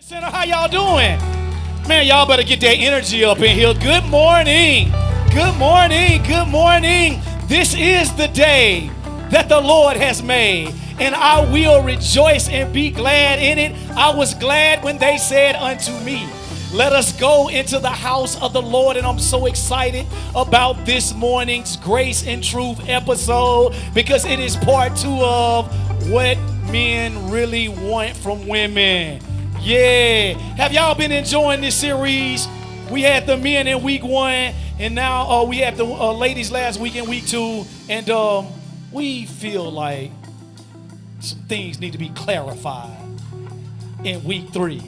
Center, how y'all doing? Man, y'all better get that energy up in here. Good morning. Good morning. Good morning. This is the day that the Lord has made, and I will rejoice and be glad in it. I was glad when they said unto me, let us go into the house of the Lord. And I'm so excited about this morning's Grace and Truth episode because it is part 2 of what men really want from women. Yeah. Have y'all been enjoying this series? We had the men in week 1, and now we had the ladies last week in week 2. And we feel like some things need to be clarified in week 3.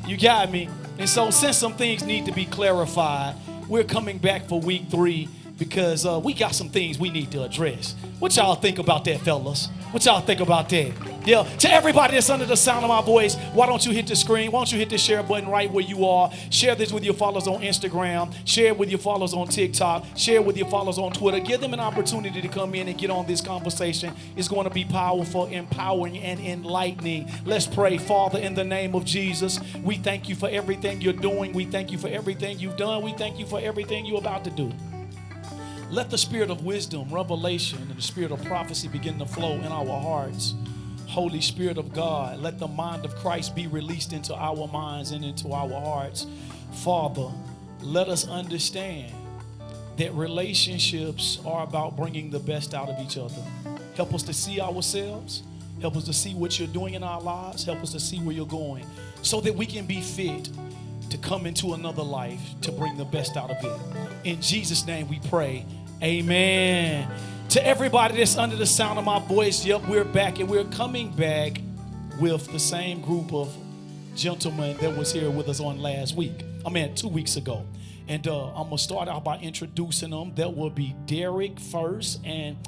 You got me? And so since some things need to be clarified, we're coming back for week 3 because we got some things we need to address. What y'all think about that, fellas? What y'all think about that? Yeah, to everybody that's under the sound of my voice, why don't you hit the screen? Why don't you hit the share button right where you are? Share this with your followers on Instagram. Share it with your followers on TikTok. Share it with your followers on Twitter. Give them an opportunity to come in and get on this conversation. It's going to be powerful, empowering, and enlightening. Let's pray. Father, in the name of Jesus, we thank you for everything you're doing. We thank you for everything you've done. We thank you for everything you're about to do. Let the spirit of wisdom, revelation, and the spirit of prophecy begin to flow in our hearts. Holy Spirit of God, let the mind of Christ be released into our minds and into our hearts. Father, let us understand that relationships are about bringing the best out of each other. Help us to see ourselves. Help us to see what you're doing in our lives. Help us to see where you're going so that we can be fit to come into another life to bring the best out of it. In Jesus' name we pray. Amen. To everybody that's under the sound of my voice, yep, we're back, and we're coming back with the same group of gentlemen that was here with us on last week. 2 weeks ago. And I'm going to start out by introducing them. That will be Derek first and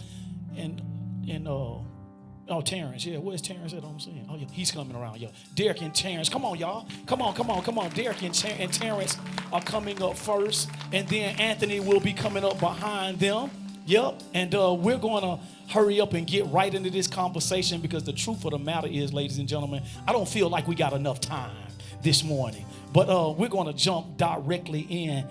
Terrence. Yeah, where's Terrence at? I'm saying. Oh, yeah, he's coming around. Yeah, Derek and Terrence. Come on, y'all. Come on. Derek and Terrence are coming up first, and then Anthony will be coming up behind them. Yep, and we're going to hurry up and get right into this conversation because the truth of the matter is, ladies and gentlemen, I don't feel like we got enough time this morning. But we're going to jump directly in.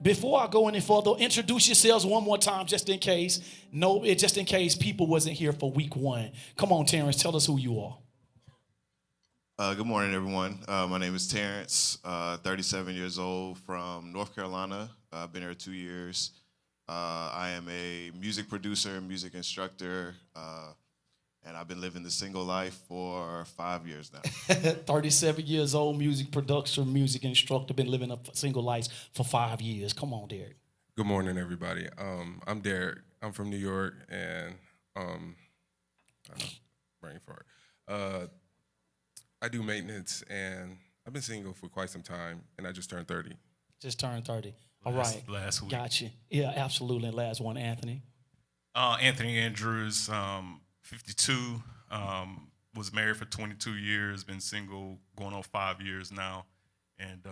Before I go any further, introduce yourselves one more time just in case. Just in case people wasn't here for week 1. Come on, Terrence, tell us who you are. Good morning, everyone. My name is Terrence, 37 years old from North Carolina. I've been here 2 years. I am a music producer, music instructor, and I've been living the single life for 5 years now. 37 years old, music producer, music instructor, been living a single life for 5 years. Come on, Derek. Good morning, everybody. I'm Derek. I'm from New York, and brain fart. I do maintenance, and I've been single for quite some time, and I just turned 30. Just turned 30. All right. Last week. Gotcha. Yeah, absolutely. Last one, Anthony. Anthony Andrews, 52, was married for 22 years, been single going on 5 years now. And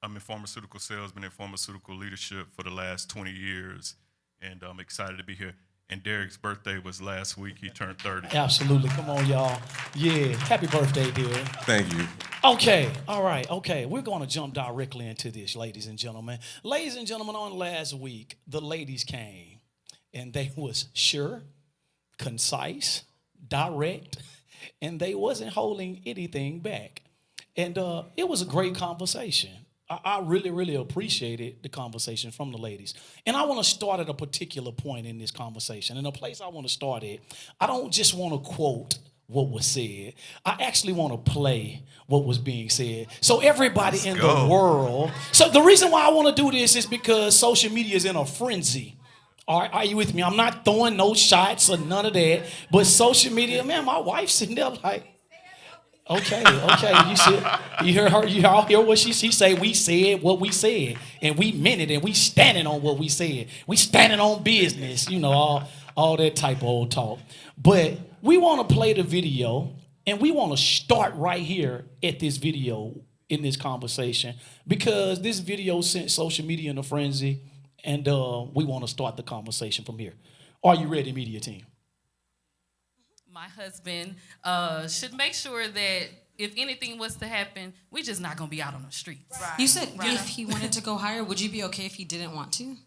I'm in pharmaceutical sales, been in pharmaceutical leadership for the last 20 years. And I'm excited to be here. And Derek's birthday was last week. He turned 30. Absolutely. Come on, y'all. Yeah. Happy birthday, Derek. Thank you. Okay. All right. Okay. We're going to jump directly into this, ladies and gentlemen. Ladies and gentlemen, on last week, the ladies came, and they was sure, concise, direct, and they wasn't holding anything back. And it was a great conversation. I really, really appreciated the conversation from the ladies. And I want to start at a particular point in this conversation. And the place I want to start at, I don't just want to quote what was said. I actually want to play what was being said. So everybody in the world. So the reason why I want to do this is because social media is in a frenzy. Are you with me? I'm not throwing no shots or none of that. But social media, man, my wife's sitting there like, Okay. You hear her? You all hear what she say? We said what we said, and we meant it, and we standing on what we said. We standing on business, all that type of old talk. But we want to play the video, and we want to start right here at this video in this conversation because this video sent social media in a frenzy, and we want to start the conversation from here. Are you ready, media team? My husband should make sure that if anything was to happen, we're just not gonna be out on the streets. Right. You said if he wanted to go higher, would you be okay if he didn't want to?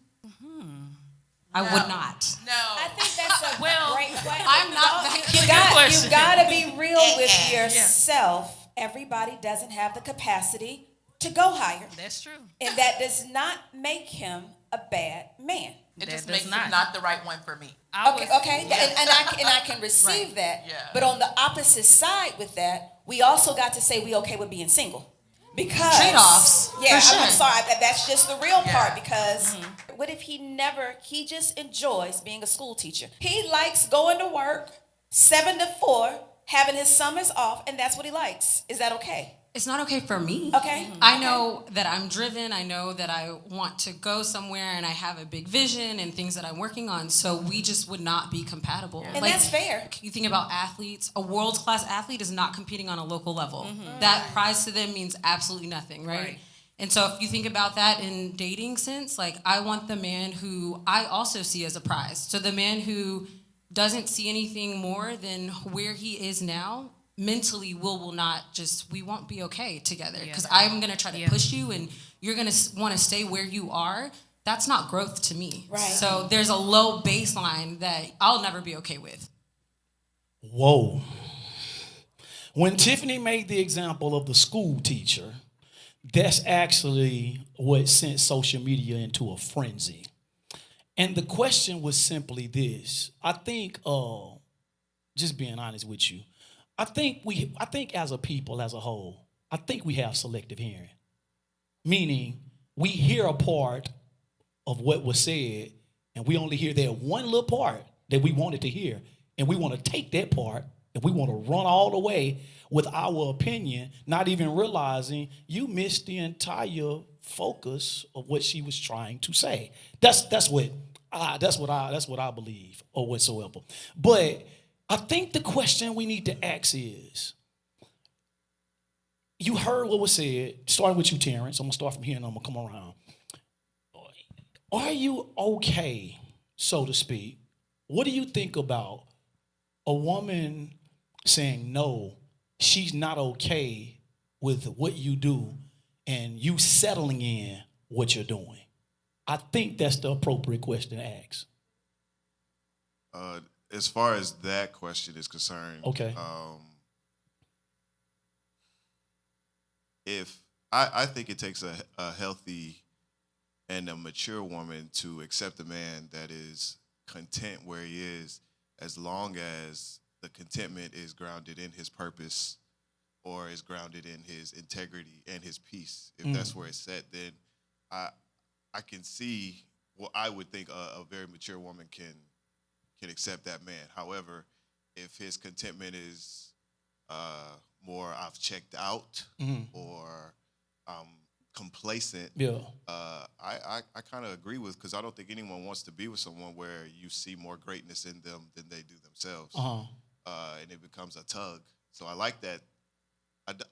I would not. No. I think that's a Well, great question. I'm not that You question. got to be real with yourself. Everybody doesn't have the capacity to go higher. That's true. And that does not make him a bad man. It That just does makes not. it not the right one for me. Okay. And I can receive that. Yeah. But on the opposite side with that, we also got to say we okay with being single. Because Trade-offs, Yeah, for I'm sure. sorry. That's just the real Yeah. part because what if he just enjoys being a school teacher? He likes going to work 7 to 4, having his summers off, and that's what he likes. Is that okay? It's not okay for me. Okay. I know that I'm driven. I know that I want to go somewhere and I have a big vision and things that I'm working on. So we just would not be compatible. And that's fair. You think about athletes, a world-class athlete is not competing on a local level. That prize to them means absolutely nothing, right? And so if you think about that in dating sense, like I want the man who I also see as a prize. So the man who doesn't see anything more than where he is now, mentally we won't be okay together because I'm going to try to push you and you're going to want to stay where you are. That's not growth to me. Right. So there's a low baseline that I'll never be okay with. Whoa. When Tiffany made the example of the school teacher, that's actually what sent social media into a frenzy. And the question was simply this. I think, just being honest with you, I think as a people, as a whole, I think we have selective hearing. Meaning, we hear a part of what was said, and we only hear that one little part that we wanted to hear. And we want to take that part, and we want to run all the way with our opinion, not even realizing you missed the entire focus of what she was trying to say. That's what I believe or whatsoever. But I think the question we need to ask is, you heard what was said, starting with you, Terrence. I'm going to start from here and I'm going to come around. Are you okay, so to speak? What do you think about a woman saying, no, she's not okay with what you do and you settling in what you're doing? I think that's the appropriate question to ask. As far as that question is concerned, Okay. If I think it takes a healthy and a mature woman to accept a man that is content where he is, as long as the contentment is grounded in his purpose or is grounded in his integrity and his peace. If that's where it's set, then I can see what I would think a very mature woman can accept that man. However, if his contentment is more I've checked out or complacent, I kind of agree with, because I don't think anyone wants to be with someone where you see more greatness in them than they do themselves, and it becomes a tug. So I like that. Let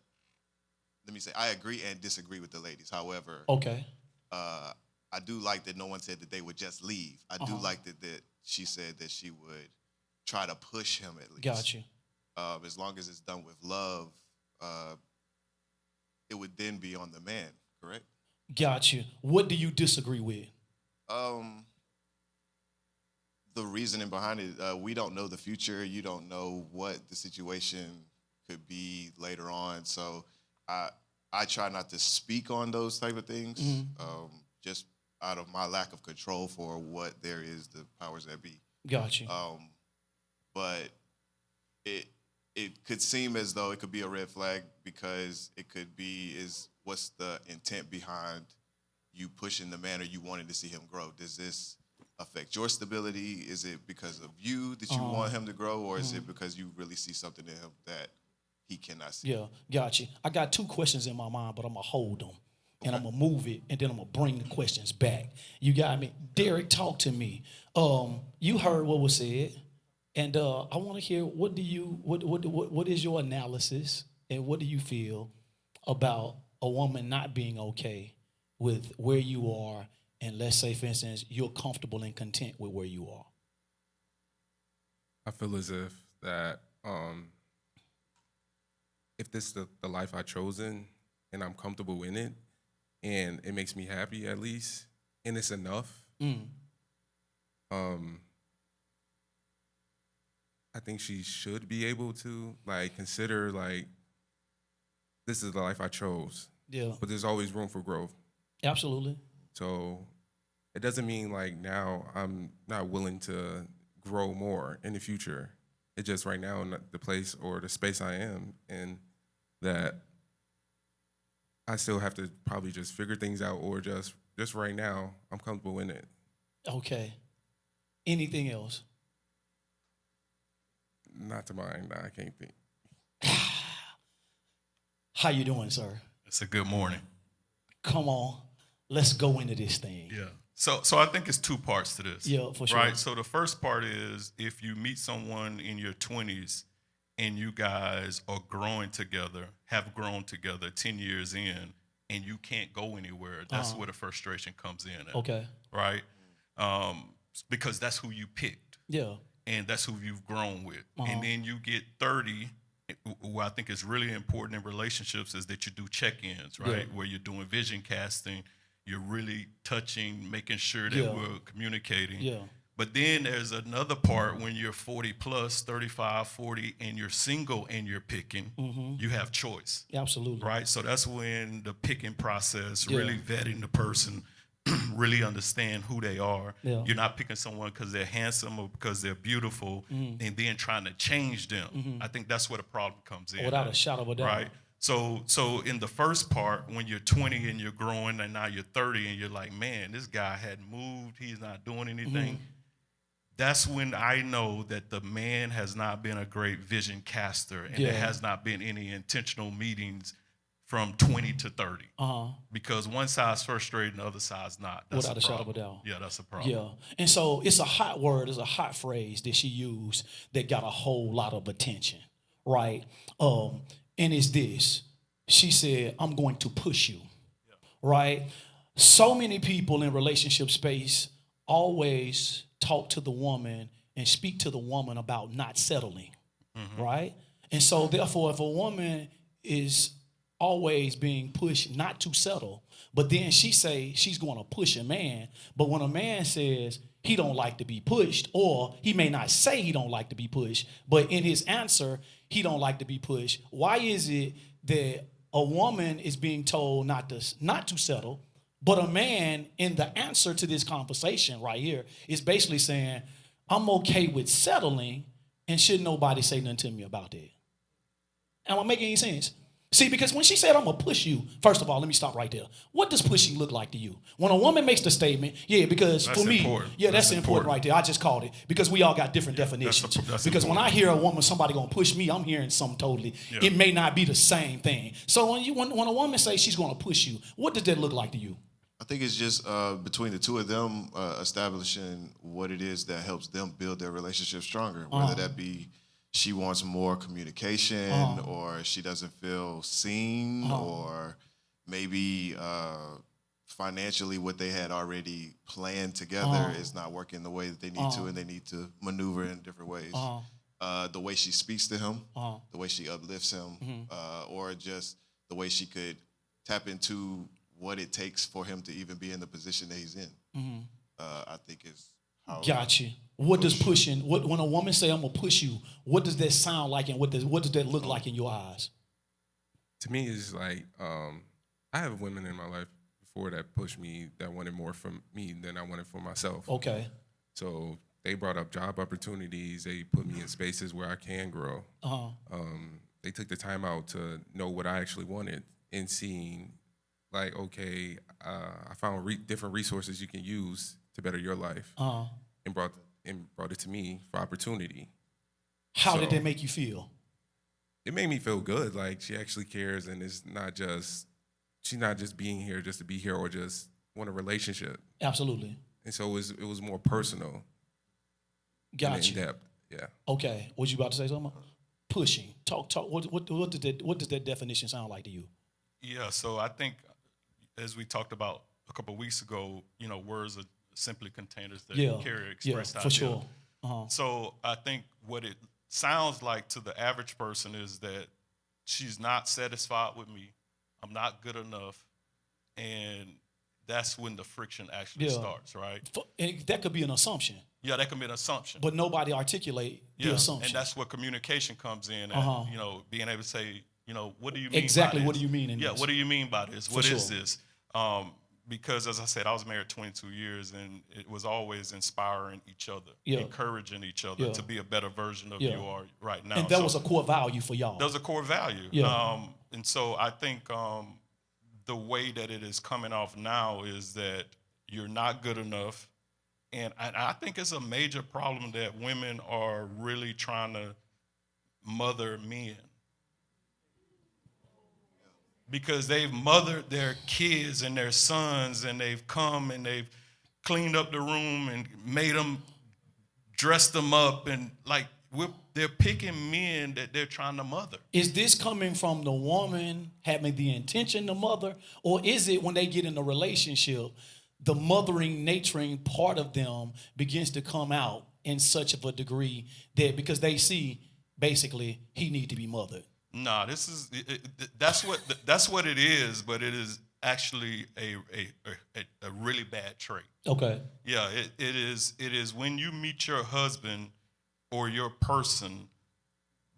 me say, I agree and disagree with the ladies. However, I do like that no one said that they would just leave. I do like that she said that she would try to push him at least. Got you. As long as it's done with love, it would then be on the man, correct? Got you. What do you disagree with? The reasoning behind it, we don't know the future. You don't know what the situation could be later on. So I try not to speak on those type of things, just out of my lack of control for what there is, the powers that be. Got you. But it could seem as though it could be a red flag, because it could be what's the intent behind you pushing the man or you wanting to see him grow? Does this affect your stability? Is it because of you that you want him to grow, or is it because you really see something in him that he cannot see? Yeah, got you. I got two questions in my mind, but I'm going to hold them. And I'm going to move it, and then I'm going to bring the questions back. You got me? Derek, talk to me. You heard what was said, and I want to hear, what is your analysis, and what do you feel about a woman not being okay with where you are, and let's say, for instance, you're comfortable and content with where you are? I feel as if that if this is the life I've chosen and I'm comfortable in it and it makes me happy at least and it's enough, I think she should be able to like consider like this is the life I chose. Yeah, But there's always room for growth. absolutely. So it doesn't mean like now I'm not willing to grow more in the future. It's just right now in the place or the space I am in that I still have to probably just figure things out or just right now I'm comfortable in it. Okay. Anything else? Not to mind. Nah, I can't think. How you doing, sir? It's a good morning. Come on. Let's go into this thing. Yeah. So I think it's two parts to this. Yeah, for sure. Right. So the first part is if you meet someone in your 20s and you guys are growing together, have grown together 10 years in, and you can't go anywhere, that's where the frustration comes in. At, Okay. Right. Because that's who you picked. Yeah. And that's who you've grown with. And then you get 30. What I think is really important in relationships is that you do check-ins, right? Yeah. Where you're doing vision casting, you're really touching, making sure that we're communicating. Yeah. But then there's another part when you're 40 plus, 35, 40, and you're single and you're picking, you have choice, Absolutely. right? So that's when the picking process, really vetting the person, really understand who they are. Yeah. You're not picking someone because they're handsome or because they're beautiful and then trying to change them. I think that's where the problem comes in. Without a shadow of a doubt. Right. So in the first part, when you're 20 and you're growing and now you're 30 and you're like, man, this guy hadn't moved, he's not doing anything. That's when I know that the man has not been a great vision caster and there has not been any intentional meetings from 20 to 30. Because one side's frustrated and the other side's not. That's Without a shadow of a doubt. Yeah, that's a problem. Yeah. And so it's a hot word, it's a hot phrase that she used that got a whole lot of attention, right? And it's this. She said, I'm going to push you, right? So many people in relationship space always talk to the woman and speak to the woman about not settling, right? And so therefore, if a woman is always being pushed not to settle, but then she say she's going to push a man, but when a man says he don't like to be pushed, or he may not say he don't like to be pushed, but in his answer he don't like to be pushed, why is it that a woman is being told not to settle, but a man in the answer to this conversation right here is basically saying, I'm okay with settling and should nobody say nothing to me about that? Am I making any sense? See, because when she said, I'm going to push you, first of all, let me stop right there. What does pushing look like to you? When a woman makes the statement, because that's for me, important. That's important right there. I just called it because we all got different definitions. That's because when important. I hear a woman, somebody going to push me, I'm hearing something totally. It may not be the same thing. So when a woman says she's going to push you, what does that look like to you? I think it's just between the two of them establishing what it is that helps them build their relationship stronger, whether that be she wants more communication or she doesn't feel seen or maybe financially what they had already planned together is not working the way that they need to and they need to maneuver in different ways. The way she speaks to him, the way she uplifts him, or just the way she could tap into what it takes for him to even be in the position that he's in. I think is how. Gotcha. What does pushing? When a woman say I'm gonna push you, what does that sound like, and what does that look like in your eyes? To me, it's like I have women in my life before that pushed me, that wanted more from me than I wanted for myself. Okay. So they brought up job opportunities. They put me in spaces where I can grow. They took the time out to know what I actually wanted and seeing, like, okay, I found different resources you can use to better your life, and brought it to me for opportunity. How did that make you feel? It made me feel good. Like she actually cares, and she's not just being here just to be here or just want a relationship. Absolutely. And so it was more personal. Gotcha. In depth. Yeah. Okay. Was you about to say something? Pushing. Talk. What does that definition sound like to you? Yeah, so I think as we talked about a couple of weeks ago, words are simply containers that carry express for ideas. sure. So I think what it sounds like to the average person is that she's not satisfied with me. I'm not good enough. And that's when the friction actually starts, right? And that could be an assumption. Yeah, that can be an assumption. But nobody articulate the assumption. And that's where communication comes in. And, being able to say, what do you mean exactly by this? What do you mean in this? Yeah, what do you mean by this? What is this? Because, as I said, I was married 22 years, and it was always inspiring each other, encouraging each other to be a better version of you are right now. And that was a core value for y'all. That was a core value. Yeah. And so I think the way that it is coming off now is that you're not good enough. And I think it's a major problem that women are really trying to mother men. Because they've mothered their kids and their sons, and they've come and they've cleaned up the room and made them, dressed them up, and they're picking men that they're trying to mother. Is this coming from the woman having the intention to mother, or is it when they get in a relationship, the mothering, nurturing part of them begins to come out in such of a degree that because they see basically he need to be mothered? Nah, that's what it is, but it is actually a really bad trait. Okay. Yeah, it is when you meet your husband or your person,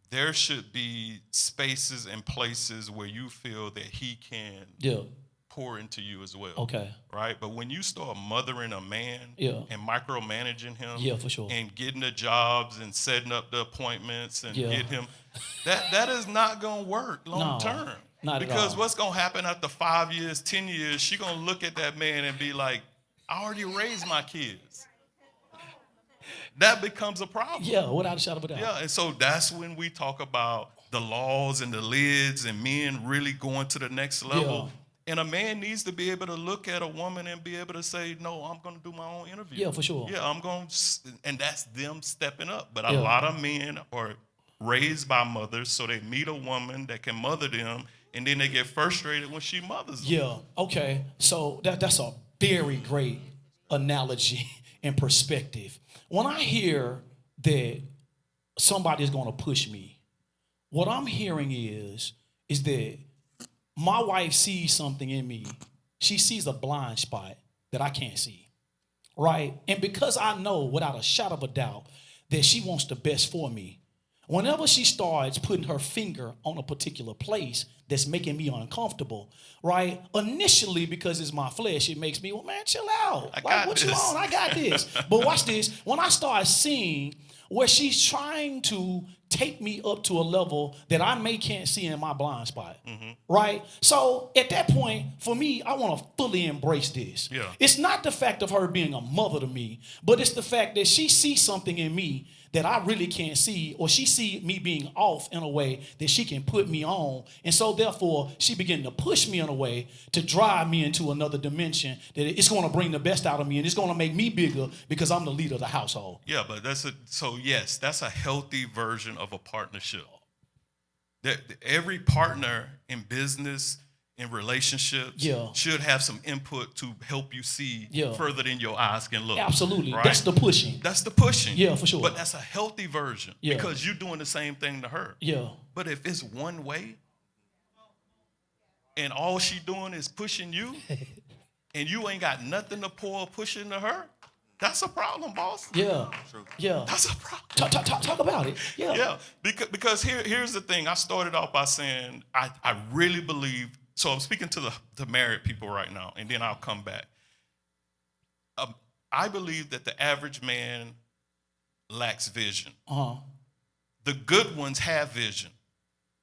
there should be spaces and places where you feel that he can pour into you as well. Okay. Right? But when you start mothering a man and micromanaging him for sure. and getting the jobs and setting up the appointments and get him, that is not going to work long term. Not because at all. what's going to happen after 5 years, 10 years, she's going to look at that man and be like, I already raised my kids. That becomes a problem. Yeah, without a shadow of a doubt. Yeah, and so that's when we talk about the laws and the lids and men really going to the next level. Yeah. And a man needs to be able to look at a woman and be able to say, no, I'm going to do my own interview. Yeah, for sure. Yeah, and that's them stepping up. But a lot of men are raised by mothers, so they meet a woman that can mother them, and then they get frustrated when she mothers them. Yeah, okay. So that's a very great analogy and perspective. When I hear that somebody's going to push me, what I'm hearing is that my wife sees something in me. She sees a blind spot that I can't see, right? And because I know without a shadow of a doubt that she wants the best for me, whenever she starts putting her finger on a particular place that's making me uncomfortable, right? Initially, because it's my flesh, it makes me, well, man, chill out. What you on? I got this. But watch this. When I start seeing where she's trying to take me up to a level that I can't see in my blind spot, right? So at that point, for me, I want to fully embrace this. Yeah. It's not the fact of her being a mother to me, but it's the fact that she sees something in me that I really can't see, or she see me being off in a way that she can put me on. And so therefore, she began to push me in a way to drive me into another dimension that it's going to bring the best out of me, and it's going to make me bigger because I'm the leader of the household. Yeah, but that's a healthy version of a partnership. That every partner in business, in relationships, should have some input to help you see further than your eyes can look. Absolutely. Right? That's the pushing. That's the pushing. Yeah, for sure. But that's a healthy version because you're doing the same thing to her. Yeah. But if it's one way and all she doing is pushing you and you ain't got nothing to pour pushing to her, that's a problem, boss. Yeah. Yeah. That's a problem. Talk about it. Yeah. Yeah. Because here's the thing. I started off by saying I really believe. So I'm speaking to the married people right now, and then I'll come back. I believe that the average man lacks vision. The good ones have vision,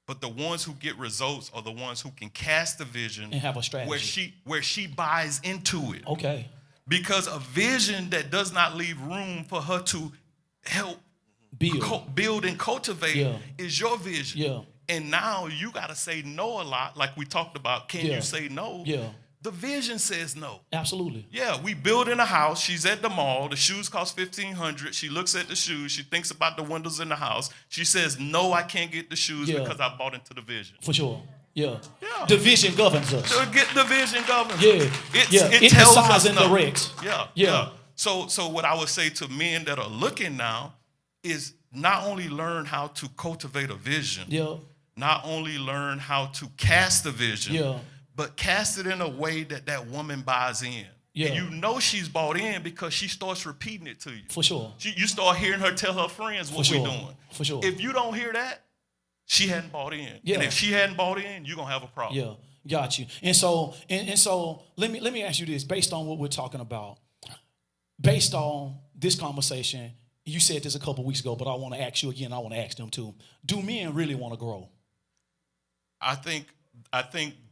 but the ones who get results are the ones who can cast the vision And have a strategy. where she buys into it. Okay. Because a vision that does not leave room for her to help build and cultivate is your vision. Yeah. And now you got to say no a lot, like we talked about. Can you say no? Yeah. The vision says no. Absolutely. Yeah, we building a house. She's at the mall. The shoes cost $1,500. She looks at the shoes. She thinks about the windows in the house. She says, no, I can't get the shoes because I bought into the vision. For sure. Yeah. The vision governs us. The vision governs Yeah. us. It tells us and no. directs. Yeah. So what I would say to men that are looking now is not only learn how to cultivate a vision, not only learn how to cast a vision, Yeah. but cast it in a way that that woman buys in. Yeah. And you know she's bought in because she starts repeating it to you. For sure. You start hearing her tell her friends what For we're sure. doing. For sure. If you don't hear that, she hadn't bought in. Yeah. And if she hadn't bought in, you're going to have a problem. Yeah, got you. And so let me ask you this, based on what we're talking about, based on this conversation, you said this a couple weeks ago, but I want to ask you again, I want to ask them too. Do men really want to grow? I think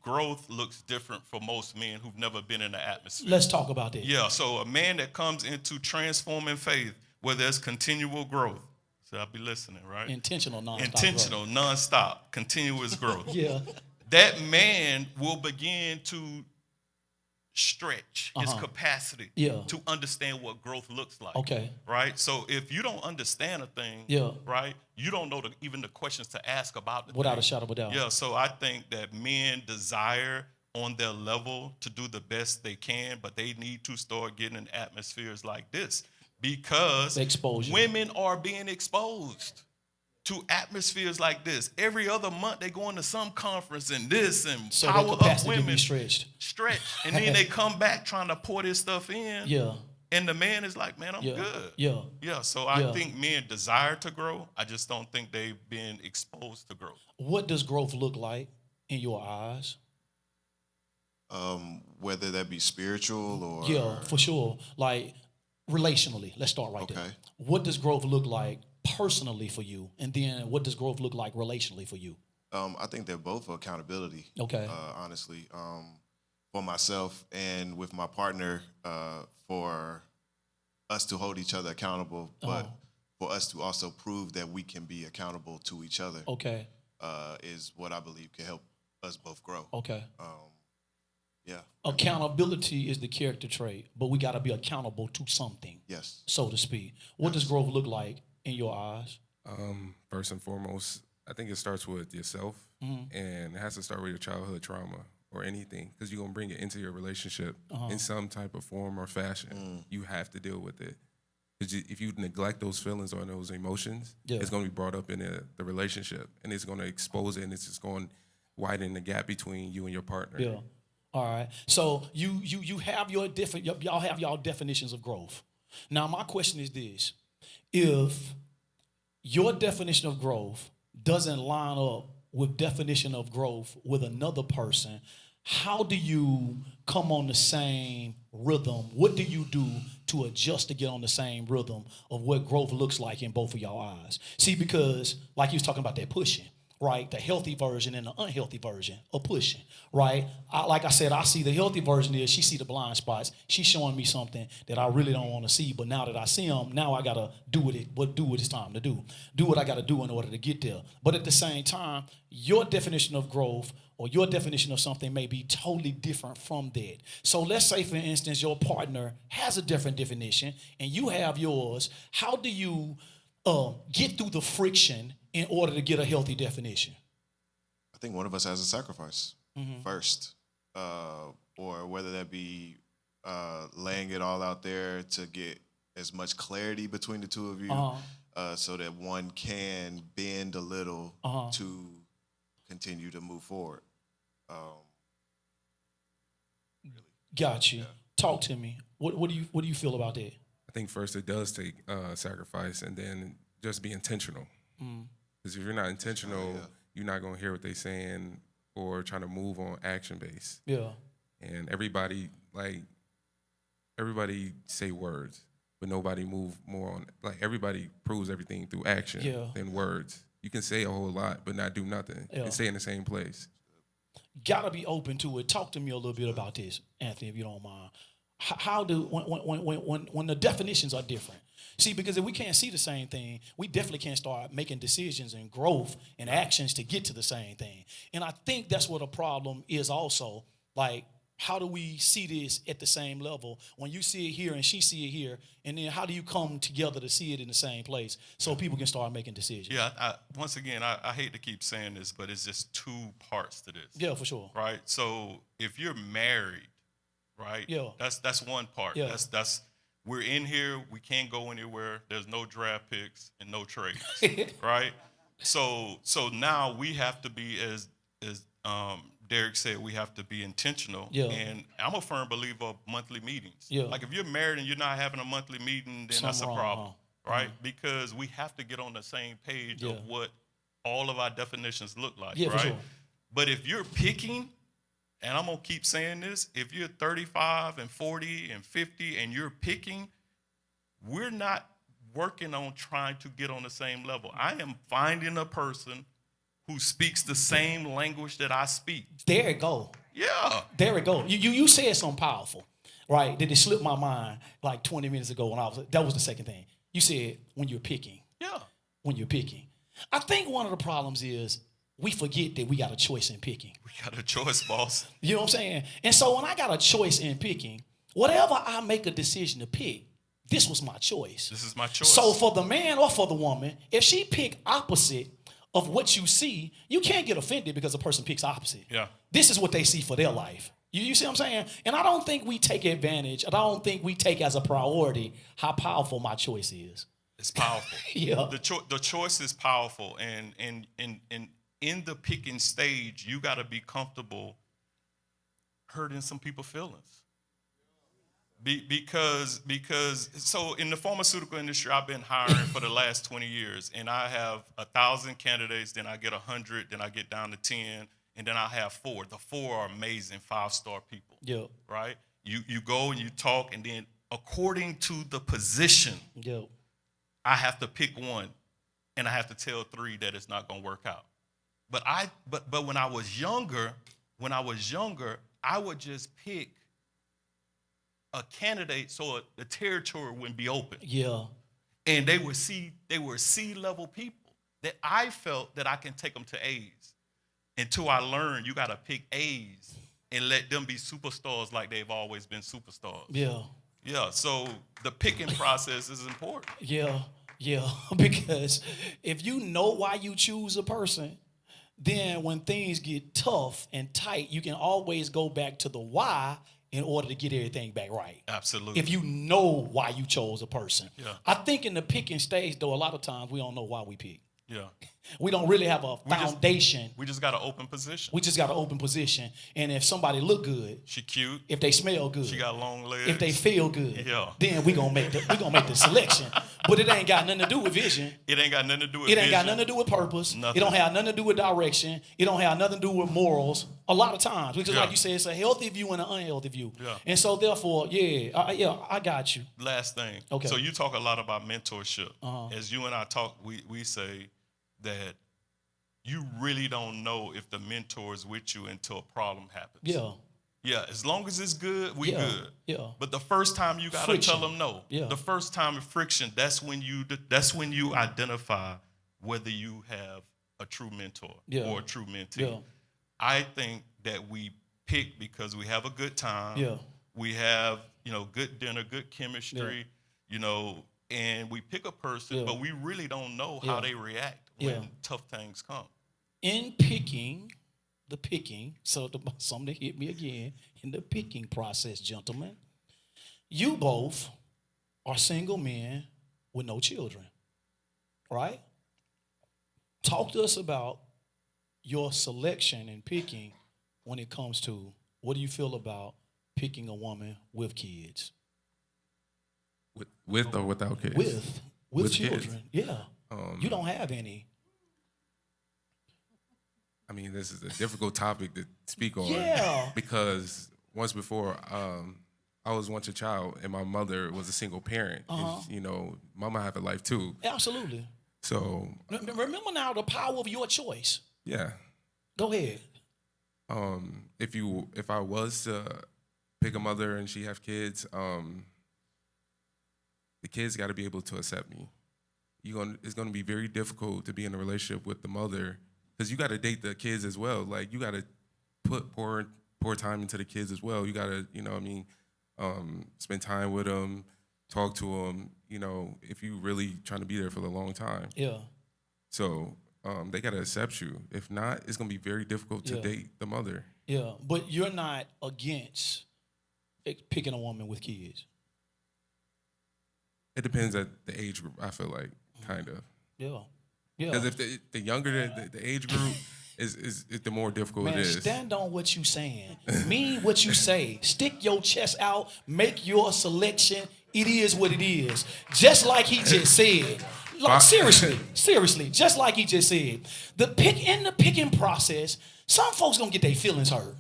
growth looks different for most men who've never been in the atmosphere. Let's talk about that. Yeah, so a man that comes into transforming faith where there's continual growth. So I'll be listening, right? Intentional nonstop Intentional, nonstop, continuous growth. growth. Yeah. That man will begin to stretch his capacity Yeah. to understand what growth looks like. Okay. Right? So if you don't understand a thing, Yeah. right, you don't know even the questions to ask about the Without thing. a shadow of a doubt. Yeah, so I think that men desire on their level to do the best they can, but they need to start getting in atmospheres like this because Exposure. women are being exposed to atmospheres like this. Every other month they go into some conference and this and So power their up capacity can women be stretched. and then they come back trying to pour this stuff in. Yeah. And the man is like, man, I'm Yeah. good. Yeah. Yeah, so I Yeah. think men desire to grow. I just don't think they've been exposed to growth. What does growth look like in your eyes? Whether that be spiritual or Yeah, for sure. Like relationally, let's start right there. Okay. What does growth look like personally for you? And then what does growth look like relationally for you? I think they're both accountability. Okay. Honestly, for myself and with my partner, for us to hold each other accountable, but for us to also prove that we can be accountable to each other. Okay. Is what I believe can help us both grow. Okay. Yeah. Accountability is the character trait, but we got to be accountable to something, Yes. so to speak. What does growth look like in your eyes? First and foremost, I think it starts with yourself, and it has to start with your childhood trauma or anything, because you're gonna bring it into your relationship in some type of form or fashion. You have to deal with it. Because if you neglect those feelings or those emotions, Yeah. it's gonna be brought up in the relationship, and it's gonna expose it, and it's just going to widen the gap between you and your partner. Yeah. All right. So you have your y'all have y'all definitions of growth. Now my question is this: if your definition of growth doesn't line up with definition of growth with another person, how do you come on the same rhythm? What do you do to adjust to get on the same rhythm of what growth looks like in both of y'all eyes? See, because like you was talking about that pushing, right? The healthy version and the unhealthy version of pushing, right? Like I said, I see the healthy version is she see the blind spots. She's showing me something that I really don't want to see, but now that I see them, now I got to do what it's time to do. Do what I got to do in order to get there. But at the same time, your definition of growth or your definition of something may be totally different from that. So let's say, for instance, your partner has a different definition and you have yours. How do you get through the friction in order to get a healthy definition? I think one of us has a sacrifice first, or whether that be laying it all out there to get as much clarity between the two of you, so that one can bend a little to continue to move forward. Got you. Talk to me. What do you feel about that? I think first it does take sacrifice, and then just be intentional. Because if you're not intentional, you're not going to hear what they're saying or trying to move on action base. Yeah. And everybody say words, but nobody move more on. Like everybody proves everything through action than words. You can say a whole lot, but not do nothing. And stay in the same place. Gotta be open to it. Talk to me a little bit about this, Anthony, if you don't mind. How do when the definitions are different? See, because if we can't see the same thing, we definitely can't start making decisions and growth and actions to get to the same thing. And I think that's what a problem is also. Like, how do we see this at the same level when you see it here and she see it here? And then how do you come together to see it in the same place so people can start making decisions? Yeah, once again, I hate to keep saying this, but it's just two parts to this. Yeah, for sure. Right? So if you're married, right? Yeah. That's one part. Yeah. That's we're in here, we can't go anywhere. There's no draft picks and no trades. Right? So now we have to be as Derek said, we have to be intentional. Yeah. And I'm a firm believer of monthly meetings. Yeah. Like if you're married and you're not having a monthly meeting, then that's a Something wrong, problem, huh? right? Because we have to get on the same page Yeah. of what all of our definitions look like, Yeah, for right? sure. But if you're picking, and I'm gonna keep saying this, if you're 35 and 40 and 50 and you're picking, we're not working on trying to get on the same level. I am finding a person who speaks the same language that I speak. There it go. Yeah. There it go. You said something powerful, right? That it slipped my mind like 20 minutes ago when that was the second thing. You said when you're picking. Yeah. When you're picking. I think one of the problems is we forget that we got a choice in picking. We got a choice, boss. You know what I'm saying? And so when I got a choice in picking, whatever I make a decision to pick, this was my choice. This is my choice. So for the man or for the woman, if she pick opposite of what you see, you can't get offended because a person picks opposite. Yeah. This is what they see for their life. You see what I'm saying? And I don't think we take advantage, and I don't think we take as a priority how powerful my choice is. It's powerful. Yeah. The choice is powerful, and in the picking stage, you got to be comfortable hurting some people's feelings. Because so in the pharmaceutical industry, I've been hiring for the last 20 years, and I have 1,000 candidates, then I get 100, then I get down to 10, and then I have 4. The 4 are amazing 5-star people. Yeah. Right? You go and you talk, and then according to the position, Yeah. I have to pick one, and I have to tell 3 that it's not going to work out. But when I was younger, I would just pick a candidate so the territory wouldn't be open. Yeah. And they were C-level people that I felt that I can take them to A's. Until I learned you got to pick A's and let them be superstars like they've always been superstars. Yeah. Yeah, so the picking process is important. Yeah. Yeah. Because if you know why you choose a person, then when things get tough and tight, you can always go back to the why in order to get everything back right. Absolutely. If you know why you chose a person. Yeah. I think in the picking stage, though, a lot of times we don't know why we pick. Yeah. We don't really have a foundation. We just got an open position. We just got an open position. And if somebody look good, She cute. if they smell good, She got long legs. if they feel good, Yeah. then we gonna make the selection. But it ain't got nothing to do with vision. It ain't got nothing to do with It ain't got vision. nothing to do with purpose. Nothing. It don't have nothing to do with direction. It don't have nothing to do with morals. A lot of times, because Yeah. like you said, it's a healthy view and an unhealthy view. Yeah. And so therefore, I got you. Last thing. Okay. So you talk a lot about mentorship. Uh-huh. As you and I talk, we say that you really don't know if the mentor is with you until a problem happens. Yeah. Yeah, as long as it's good, we Yeah. good. Yeah. But the first time you gotta Friction. tell them no. Yeah. The first time of friction, that's when you identify whether you have a true mentor Yeah. or a true mentee. Yeah. I think that we pick because we have a good time. Yeah. We have, good dinner, good chemistry, and we pick a person, Yeah. but we really don't know how Yeah. they react when Yeah. tough things come. In picking, so something hit me again, in the picking process, gentlemen, you both are single men with no children, right? Talk to us about your selection and picking when it comes to what do you feel about picking a woman with kids? With or without kids? With With kids. children, yeah. You don't have any. I mean, this is a difficult topic to speak on. Yeah. Because once before, I was once a child, and my mother was a single parent. Uh-huh. And, mama had a life too. Absolutely. So, Remember now the power of your choice. yeah. Go ahead. If I was to pick a mother and she have kids, the kids got to be able to accept me. It's going to be very difficult to be in a relationship with the mother because you got to date the kids as well. Like you got to pour time into the kids as well. You got to, spend time with them, talk to them. If you really trying to be there for the long time. Yeah. So they got to accept you. If not, it's going to be very difficult to Yeah. date the mother. Yeah, but you're not against picking a woman with kids. It depends at the age group, I feel like, kind of. Yeah. Yeah. Because if the younger the age group is the more difficult Man, it is. stand on what you saying. Mean what you say. Stick your chest out. Make your selection. It is what it is. Just like he just said. Like, seriously, just like he just said. The picking process, some folks gonna get their feelings hurt.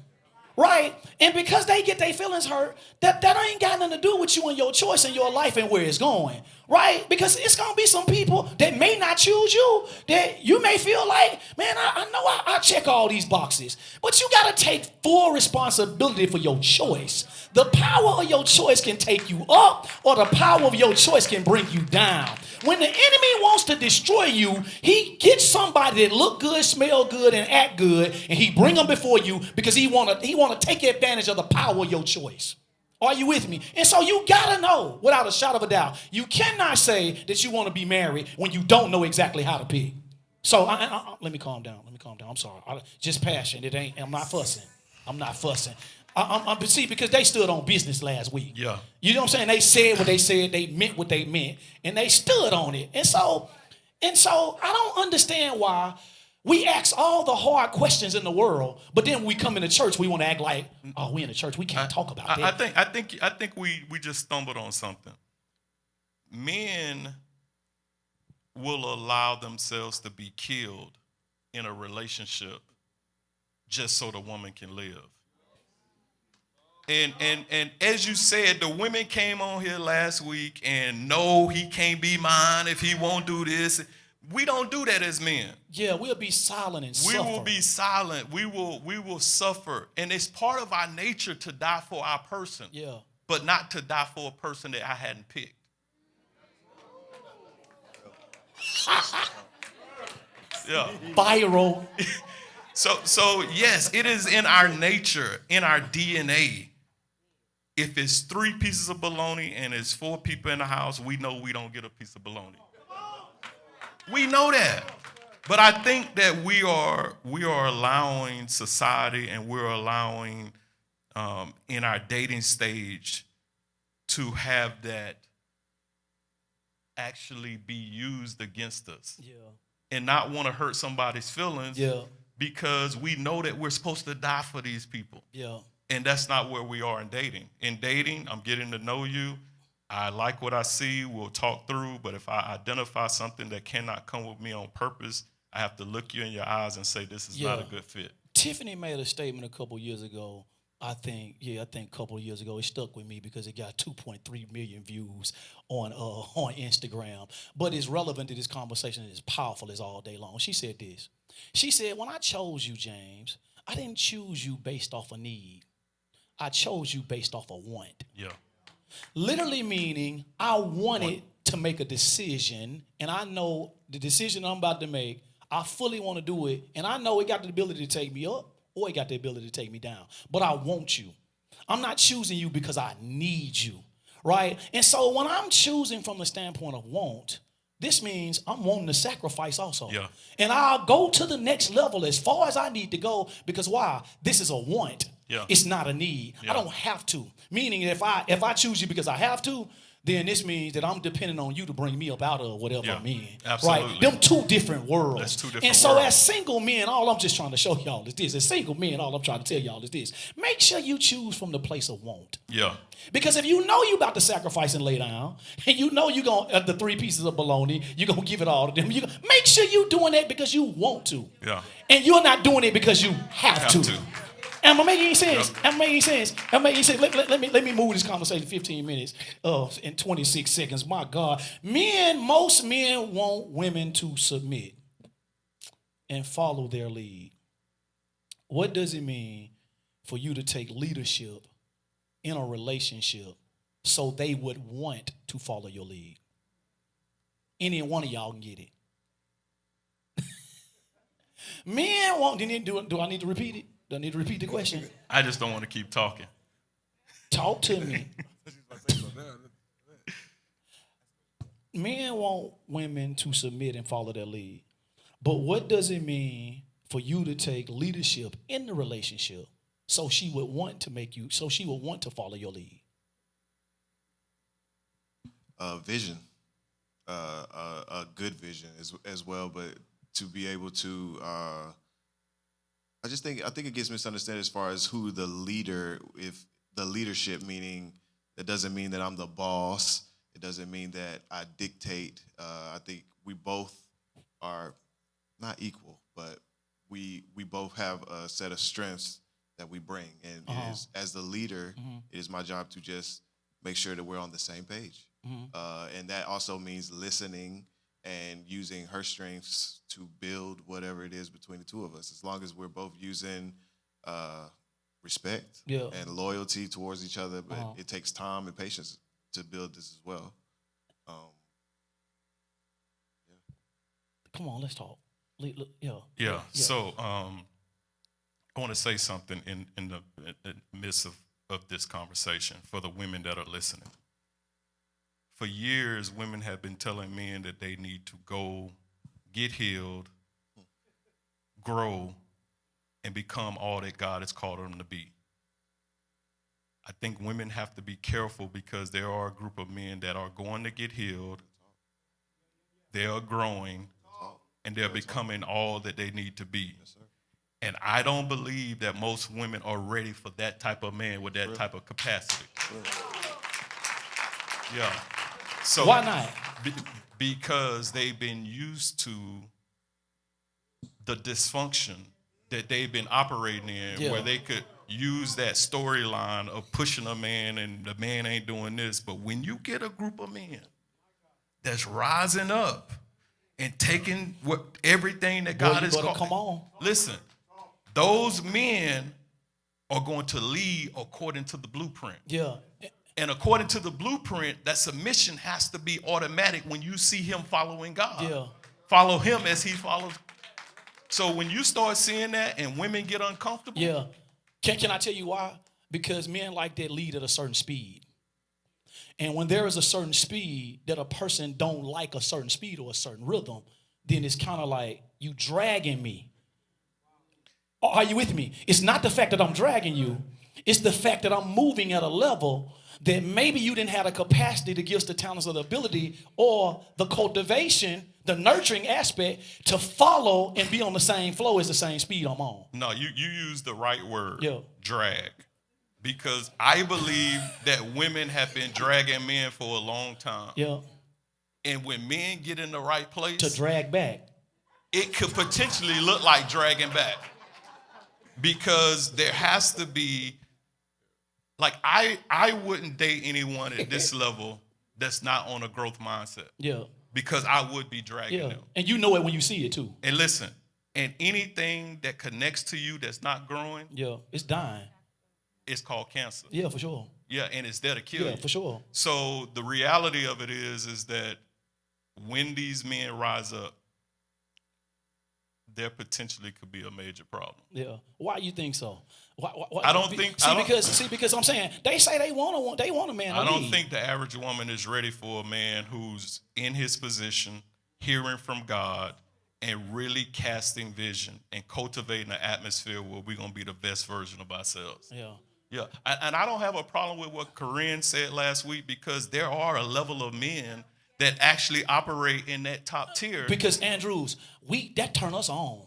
Right? And because they get their feelings hurt, that ain't got nothing to do with you and your choice in your life and where it's going. Right? Because it's going to be some people that may not choose you, that you may feel like, man, I know I check all these boxes. But you got to take full responsibility for your choice. The power of your choice can take you up, or the power of your choice can bring you down. When the enemy wants to destroy you, he gets somebody that look good, smell good, and act good, and he bring them before you because he want to take advantage of the power of your choice. Are you with me? And so you gotta know, without a shadow of a doubt, you cannot say that you want to be married when you don't know exactly how to pick. So let me calm down. I'm sorry. Just passion. I'm not fussing. But see, because they stood on business last week. Yeah. You know what I'm saying? They said what they said, they meant what they meant, and they stood on it. And so I don't understand why we ask all the hard questions in the world, but then when we come into church, we want to act like, oh, we in the church, we can't talk about that. I think we just stumbled on something. Men will allow themselves to be killed in a relationship just so the woman can live. And as you said, the women came on here last week and no, he can't be mine if he won't do this. We don't do that as men. Yeah, we'll be silent and suffer. We will be silent. We will suffer. And it's part of our nature to die for our person. Yeah. But not to die for a person that I hadn't picked. Yeah. Viral. So yes, it is in our nature, in our DNA. If it's 3 pieces of bologna and it's 4 people in the house, we know we don't get a piece of bologna. We know that. But I think that we are allowing society, and we're allowing in our dating stage to have that actually be used against us. Yeah. And not want to hurt somebody's feelings. Yeah. Because we know that we're supposed to die for these people. Yeah. And that's not where we are in dating. In dating, I'm getting to know you. I like what I see. We'll talk through. But if I identify something that cannot come with me on purpose, I have to look you in your eyes and say, this is not a good fit. Tiffany made a statement a couple years ago. I think a couple of years ago. It stuck with me because it got 2.3 million views on Instagram. But it's relevant to this conversation and it's powerful as all day long. She said this. She said, when I chose you, James, I didn't choose you based off a need. I chose you based off a want. Yeah. Literally meaning I wanted to make a decision, and I know the decision I'm about to make, I fully want to do it, and I know it got the ability to take me up or it got the ability to take me down. But I want you. I'm not choosing you because I need you, right? And so when I'm choosing from the standpoint of want, this means I'm wanting to sacrifice also. Yeah. And I'll go to the next level as far as I need to go because why? This is a want. Yeah. It's not a need. Yeah. I don't have to. Meaning if I choose you because I have to, then this means that I'm depending on you to bring me up out of whatever I'm in. Absolutely. Right? Them 2 different worlds. That's 2 different and so worlds. as single men, all I'm just trying to show y'all is this. As single men, all I'm trying to tell y'all is this. Make sure you choose from the place of want. Yeah. Because if you know you about to sacrifice and lay down, and you know you're going to, the 3 pieces of bologna, you're going to give it all to them. Make sure you're doing that because you want to. Yeah. And you're not doing it because you have to. Am I making any sense? Yep. Am I making sense? Am I making sense? Let me move this conversation 15 minutes in 26 seconds. My God. Most men want women to submit and follow their lead. What does it mean for you to take leadership in a relationship so they would want to follow your lead? Any one of y'all can get it. Men want, do I need to repeat it? Do I need to repeat the question? I just don't want to keep talking. Talk to me. Men want women to submit and follow their lead. But what does it mean for you to take leadership in the relationship so she would want to follow your lead? Vision. A good vision as well, but to be able to. I think it gets misunderstood as far as who the leader. If the leadership, meaning that doesn't mean that I'm the boss. It doesn't mean that I dictate. I think we both are not equal, but we both have a set of strengths that we bring, and it is, as the leader, it is my job to just make sure that we're on the same page, and that also means listening and using her strengths to build whatever it is between the two of us. As long as we're both using respect and loyalty towards each other, but it takes time and patience to build this as well. Come on, let's talk. Yeah. So I want to say something in the midst of this conversation for the women that are listening. For years, women have been telling men that they need to go get healed, grow, and become all that God has called them to be. I think women have to be careful because there are a group of men that are going to get healed, they are growing, and they're becoming all that they need to be. And I don't believe that most women are ready for that type of man with that type of capacity. Yeah. So why not? Because they've been used to the dysfunction that they've been operating in, where they could use that storyline of pushing a man and the man ain't doing this. But when you get a group of men that's rising up and taking everything that God has called, come on. Listen, those men are going to lead according to the blueprint. Yeah. And according to the blueprint, that submission has to be automatic when you see him following God. Yeah. Follow him as he follows. So when you start seeing that and women get uncomfortable. Yeah. Can I tell you why? Because men like that lead at a certain speed. And when there is a certain speed that a person don't like a certain speed or a certain rhythm, then it's kind of like you dragging me. Are you with me? It's not the fact that I'm dragging you. It's the fact that I'm moving at a level that maybe you didn't have the capacity, the gifts, the talents, or the ability, or the cultivation, the nurturing aspect to follow and be on the same flow as the same speed I'm on. No, you use the right word, Yeah. drag. Because I believe that women have been dragging men for a long time. Yeah. And when men get in the right place, To drag back. it could potentially look like dragging back. Because there has to be, like, I wouldn't date anyone at this level that's not on a growth mindset. Yeah. Because I would be dragging them. And you know it when you see it too. And listen, and anything that connects to you that's not growing, Yeah. It's dying. it's called cancer. Yeah, for sure. Yeah, and it's there to kill you. Yeah, for sure. So the reality of it is that when these men rise up, there potentially could be a major problem. Yeah. Why you think so? Why, I don't think. Because I'm saying they say they want a man. I don't think the average woman is ready for a man who's in his position, hearing from God, and really casting vision and cultivating an atmosphere where we're gonna be the best version of ourselves. Yeah. Yeah, and I don't have a problem with what Corinne said last week because there are a level of men that actually operate in that top tier. Because Andrews, that turn us on.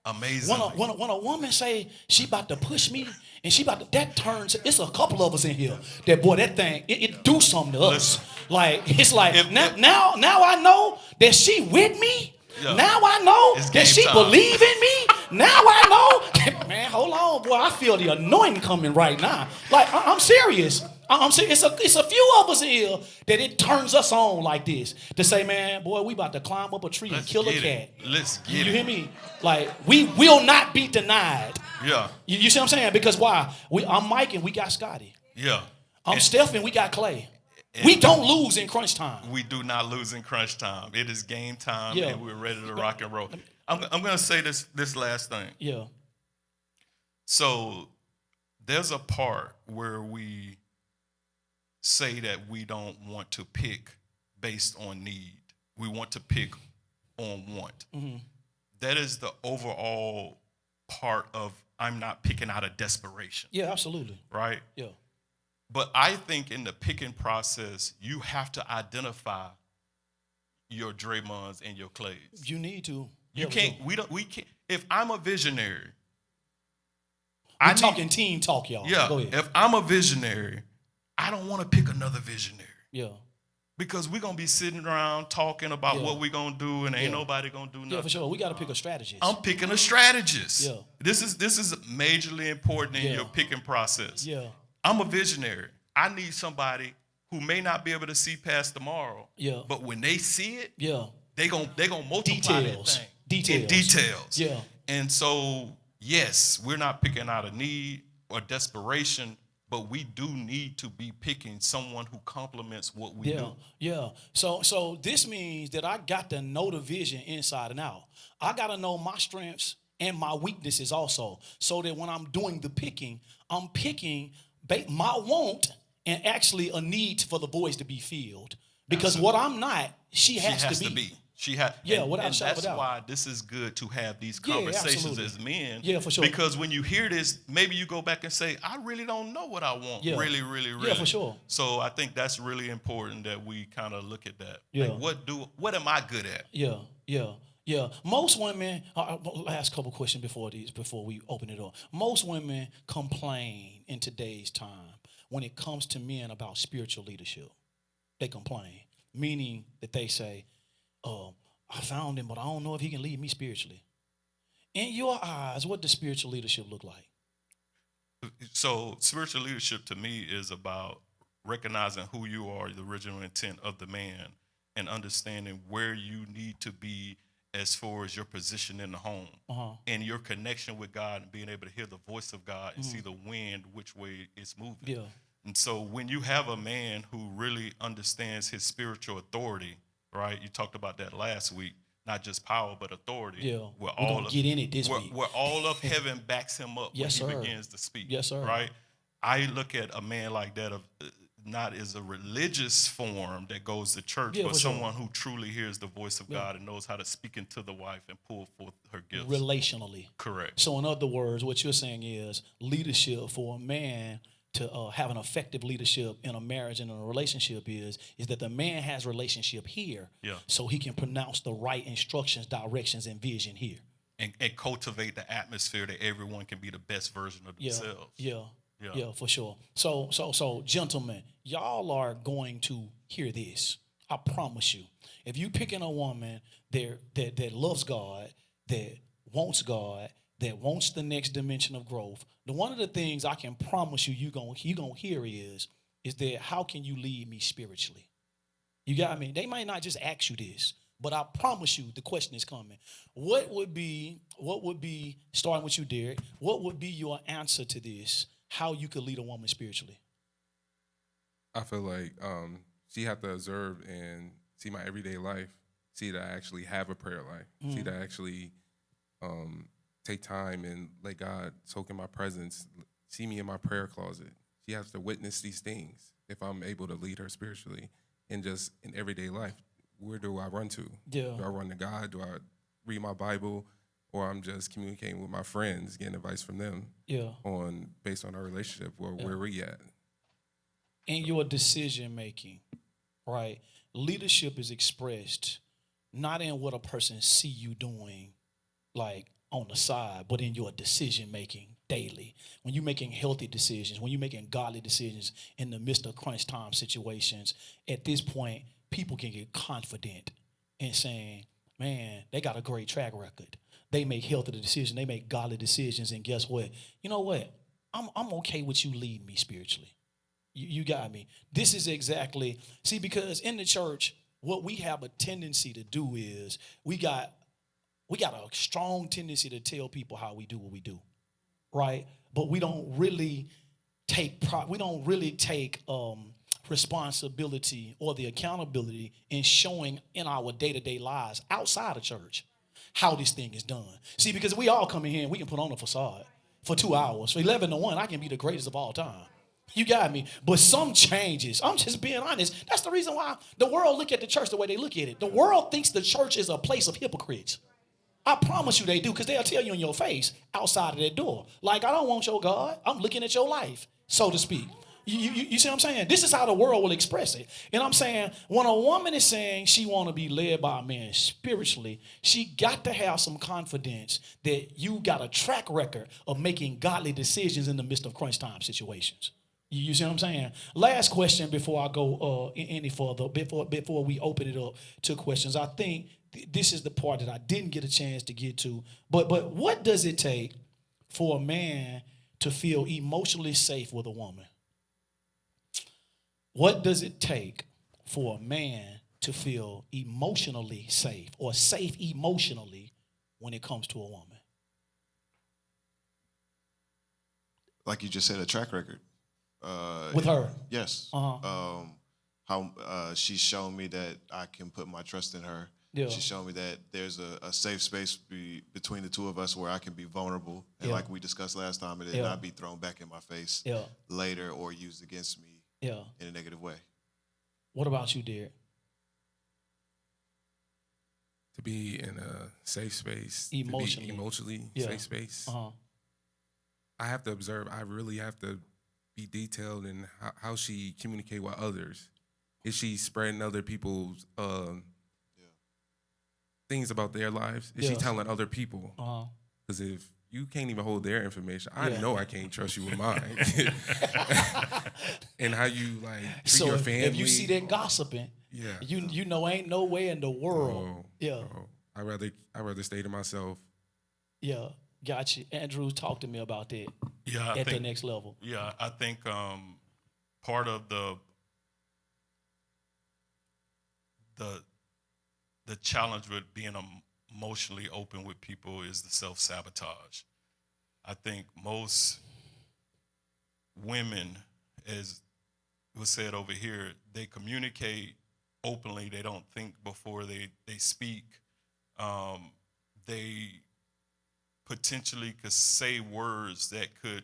Amazing. When a woman say she about to push me and she about to, that turns, it's a couple of us in here that, boy, that thing, it do something to us. Like, it's like, now I know that she with me. Yeah. Now I know that she believe in me. Now I know. Man, hold on, boy. I feel the anointing coming right now. Like, I'm serious. I'm serious. It's a few of us in here that it turns us on like this. To say, man, boy, we about to climb up a tree and kill a cat. Let's get it. You hear me? Like, we will not be denied. Yeah. You see what I'm saying? Because why? I'm Mike and we got Scotty. Yeah. I'm Steph and we got Clay. We don't lose in crunch time. We do not lose in crunch time. It is game time, and we're ready to rock and roll. I'm going to say this last thing. Yeah. So there's a part where we say that we don't want to pick based on need. We want to pick on want. Mm-hmm. That is the overall part of I'm not picking out of desperation. Yeah, absolutely. Right? Yeah. But I think in the picking process, you have to identify your Draymonds and your Clays. You need to. You can't. We don't. We can't. If I'm a visionary, We're talking team talk, y'all. Yeah. Go ahead. If I'm a visionary, I don't want to pick another visionary. Yeah. Because we're gonna be sitting around talking about what we're gonna do, and ain't nobody gonna do nothing. Yeah, for sure. We got to pick a strategist. I'm picking a strategist. Yeah. This is majorly important in your picking process. Yeah. I'm a visionary. I need somebody who may not be able to see past tomorrow. Yeah. But when they see it, Yeah. they gonna multiply that thing. Details. Yeah. And so, yes, we're not picking out a need or desperation, but we do need to be picking someone who complements what we do. Yeah. So this means that I got to know the vision inside and out. I got to know my strengths and my weaknesses also, so that when I'm doing the picking, I'm picking my want and actually a need for the voice to be filled. Because what I'm not, she has to be. She has. Yeah, and, without and a shadow of a that's doubt. why this is good to have these Yeah, conversations absolutely. as men. Yeah, for sure. Because when you hear this, maybe you go back and say, I really don't know what I want. Yeah. Really. Yeah, for sure. So I think that's really important that we kind of look at that. Yeah. Like, what am I good at? Yeah. Most women, last couple questions before we open it up. Most women complain in today's time when it comes to men about spiritual leadership. They complain, meaning that they say, I found him, but I don't know if he can lead me spiritually. In your eyes, what does spiritual leadership look like? So spiritual leadership to me is about recognizing who you are, the original intent of the man, and understanding where you need to be as far as your position in the home and your connection with God and being able to hear the voice of God and see the wind, which way it's moving. Yeah. And so when you have a man who really understands his spiritual authority, right? You talked about that last week, not just power, but authority. Yeah. We're going to get in it this week. Where all of heaven backs him up Yes, when he sir. begins to speak. Yes, sir. Right? I look at a man like that of not as a religious form that goes to church, Yeah, but for sure. someone who truly hears the voice of God and knows how to speak into the wife and pull forth her gifts. Relationally. Correct. So in other words, what you're saying is leadership for a man to have an effective leadership in a marriage and in a relationship is that the man has relationship here, so he can pronounce the right instructions, directions, and vision here. And cultivate the atmosphere that everyone can be the best version of themselves. Yeah, for sure. So, gentlemen, y'all are going to hear this. I promise you. If you picking a woman that loves God, that wants God, that wants the next dimension of growth, one of the things I can promise you you're gonna hear is that how can you lead me spiritually? You got me? They might not just ask you this, but I promise you the question is coming. What would be starting with you, Derek? What would be your answer to this? How you could lead a woman spiritually? I feel like she have to observe and see my everyday life, see that I actually have a prayer life, see that I actually take time and let God soak in my presence, see me in my prayer closet. She has to witness these things if I'm able to lead her spiritually and just in everyday life. Where do I run to? Yeah. Do I run to God? Do I read my Bible? Or I'm just communicating with my friends, getting advice from them based on our relationship, where we at. In your decision making, right? Leadership is expressed not in what a person see you doing, like on the side, but in your decision making daily. When you're making healthy decisions, when you're making godly decisions in the midst of crunch time situations, at this point, people can get confident in saying, man, they got a great track record. They make healthy decisions. They make godly decisions. And guess what? You know what? I'm okay with you leading me spiritually. You got me. This is exactly, see, because in the church, what we have a tendency to do is we got a strong tendency to tell people how we do what we do, right? But we don't really take responsibility or the accountability in showing in our day-to-day lives outside of church how this thing is done. See, because we all come in here and we can put on a facade for 2 hours. For 11 to 1, I can be the greatest of all time. You got me? But some changes. I'm just being honest. That's the reason why the world look at the church the way they look at it. The world thinks the church is a place of hypocrites. I promise you they do, because they'll tell you in your face outside of that door. Like, I don't want your God. I'm looking at your life, so to speak. You see what I'm saying? This is how the world will express it. And I'm saying, when a woman is saying she want to be led by a man spiritually, she got to have some confidence that you got a track record of making godly decisions in the midst of crunch time situations. You see what I'm saying? Last question before I go any further, before we open it up to questions. I think this is the part that I didn't get a chance to get to. But what does it take for a man to feel emotionally safe with a woman? What does it take for a man to feel emotionally safe or safe emotionally when it comes to a woman? Like you just said, a track record. With her? Yes. Uh-huh. How she's shown me that I can put my trust in her. Yeah. She's shown me that there's a safe space between the two of us where I can be vulnerable. And Yeah. like we discussed last time, it Yeah. not be thrown back in my face Yeah. later or used against me Yeah. in a negative way. What about you, Derek? To be in a safe space, Emotionally. to be emotionally Yeah. safe space, Uh-huh. I have to observe. I really have to be detailed in how she communicate with others. Is she spreading other people's things about their lives? Is she Yeah. telling other people? Uh-huh. Because if you can't even hold their information, I Yeah. know I can't trust you with mine. And how you like treat So your if, family. if you see that gossiping, yeah, you know ain't no way in the world. Oh, Yeah. oh. I rather stay to myself. Yeah. Got you. Andrew, talk to me about that Yeah, at the next level. Yeah, I think part of the challenge with being emotionally open with people is the self-sabotage. I think most women, as was said over here, they communicate openly. They don't think before they speak. They potentially could say words that could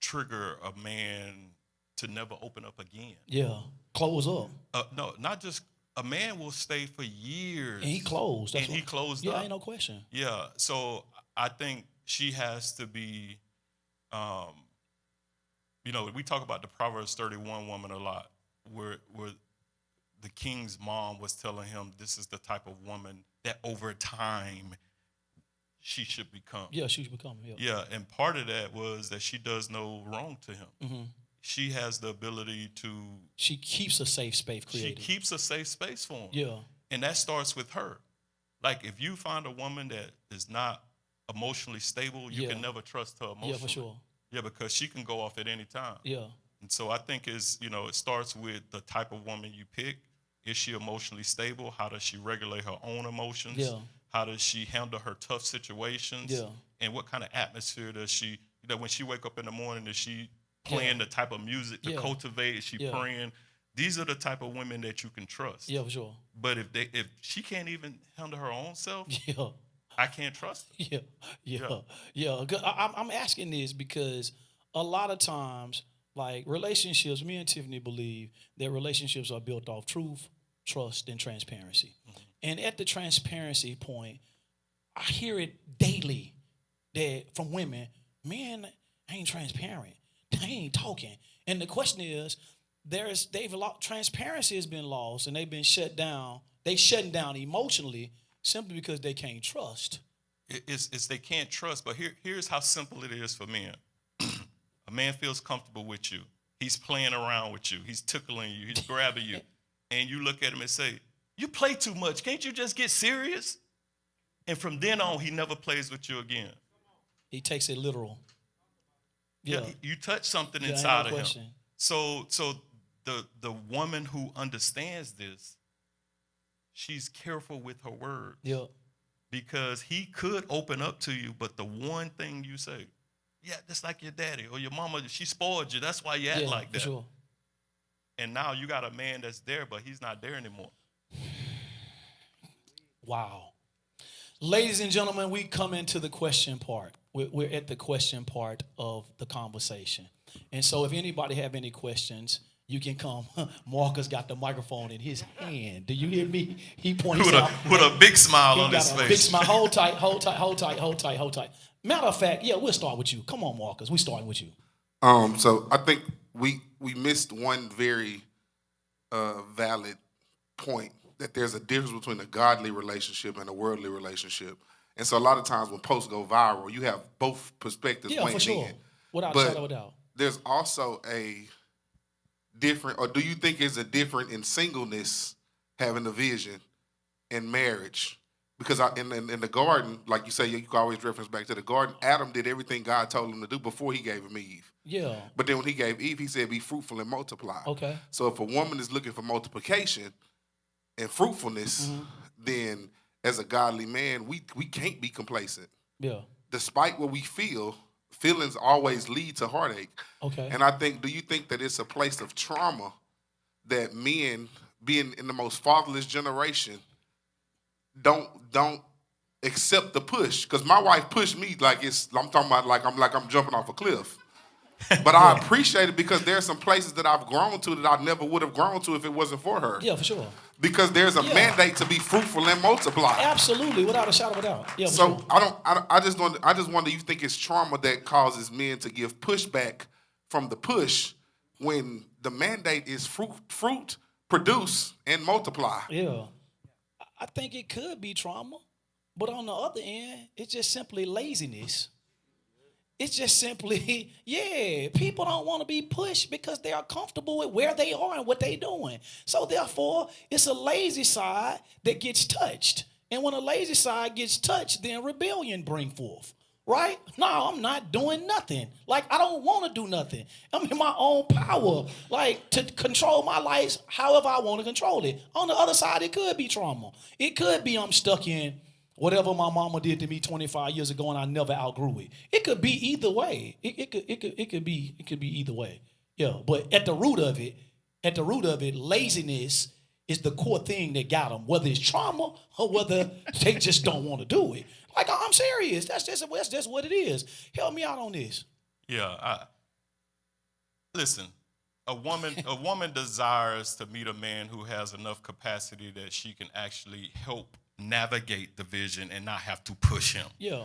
trigger a man to never open up again. Yeah. Close up. No, not just a man will stay for years. And he closed. That's And he what- closed yeah, up. ain't no question. Yeah, so I think she has to be, we talk about the Proverbs 31 woman a lot, where the king's mom was telling him this is the type of woman that over time she should become. Yeah, she's becoming. Yeah. Yeah, and part of that was that she does no wrong to him. Mm-hmm. She has the ability to. She keeps a safe space created. She keeps a safe space for him. Yeah. And that starts with her. Like if you find a woman that is not emotionally stable, you Yeah. can never trust her emotionally. Yeah, for sure. Yeah, because she can go off at any time. Yeah. And so I think it starts with the type of woman you pick. Is she emotionally stable? How does she regulate her own emotions? Yeah. How does she handle her tough situations? Yeah. And what kind of atmosphere does she, when she wake up in the morning, is she playing the type of music to Yeah. cultivate? Is she Yeah. praying? These are the type of women that you can trust. Yeah, for sure. But if she can't even handle her own self, Yeah. I can't trust her. Yeah. I'm asking this because a lot of times, like relationships, me and Tiffany believe that relationships are built off truth, trust, and transparency. Mm-hmm. And at the transparency point, I hear it daily that from women, men ain't transparent. They ain't talking. And the question is, transparency has been lost and they've been shut down. They shutting down emotionally simply because they can't trust. It's they can't trust, but here's how simple it is for men. A man feels comfortable with you. He's playing around with you. He's tickling you. He's grabbing you. And you look at him and say, you play too much. Can't you just get serious? And from then on, he never plays with you again. He takes it literal. Yeah, you touch something Yeah, inside no of question. him. So the woman who understands this, she's careful with her words. Yeah. Because he could open up to you, but the one thing you say, yeah, just like your daddy or your mama, she spoiled you. That's why you act like that. For sure. And now you got a man that's there, but he's not there anymore. Wow. Ladies and gentlemen, we come into the question part. We're at the question part of the conversation. And so if anybody have any questions, you can come. Marcus got the microphone in his hand. Do you hear me? He points out. With a big smile on He his got a face. big smile. Hold tight. Matter of fact, yeah, we'll start with you. Come on, Marcus. We starting with you. So I think we missed one very valid point, that there's a difference between a godly relationship and a worldly relationship. And so a lot of times when posts go viral, you have both perspectives Yeah, weighing for sure. in. Without a shadow of a doubt. There's also a different, or do you think it's a different in singleness, having a vision, in marriage? Because in the garden, like you say, you can always reference back to the garden. Adam did everything God told him to do before he gave him Eve. Yeah. But then when he gave Eve, he said, be fruitful and multiply. Okay. So if a woman is looking for multiplication and fruitfulness, then as a godly man, we can't be complacent. Yeah. Despite what we feel, feelings always lead to heartache. Okay. And I think, do you think that it's a place of trauma that men, being in the most fatherless generation, don't accept the push? Because my wife pushed me like I'm talking about like I'm jumping off a cliff. But I appreciate it because there's some places that I've grown to that I never would have grown to if it wasn't for her. Yeah, for sure. Because there's a mandate to be fruitful and multiply. Absolutely, without a shadow of a doubt. Yeah. So sure. I just wonder, you think it's trauma that causes men to give pushback from the push when the mandate is fruit, produce, and multiply? Yeah. I think it could be trauma, but on the other end, it's just simply laziness. It's just simply, people don't want to be pushed because they are comfortable with where they are and what they're doing. So therefore, it's a lazy side that gets touched. And when a lazy side gets touched, then rebellion bring forth, right? No, I'm not doing nothing. Like, I don't want to do nothing. I'm in my own power, like, to control my life however I want to control it. On the other side, it could be trauma. It could be I'm stuck in whatever my mama did to me 25 years ago and I never outgrew it. It could be either way. It could be either way. Yeah, but at the root of it, laziness is the core thing that got them, whether it's trauma or whether they just don't want to do it. Like, I'm serious. That's just what it is. Help me out on this. Yeah, listen. A woman desires to meet a man who has enough capacity that she can actually help navigate the vision and not have to push him. Yeah.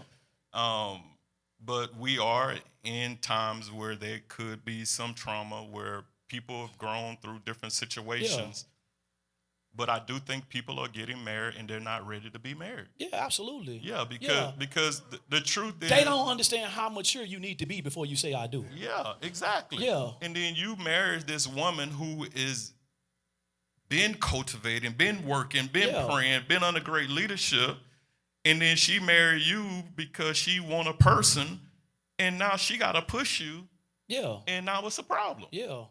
But we are in times where there could be some trauma, where people have grown through different situations. But I do think people are getting married and they're not ready to be married. Yeah, absolutely. Yeah, because the truth is, they don't understand how mature you need to be before you say I do. Yeah, exactly. Yeah. And then you marry this woman who is been cultivating, been working, been praying, been under great leadership, and then she married you because she want a person, and now she got to push you. Yeah. And now it's a problem. Yeah.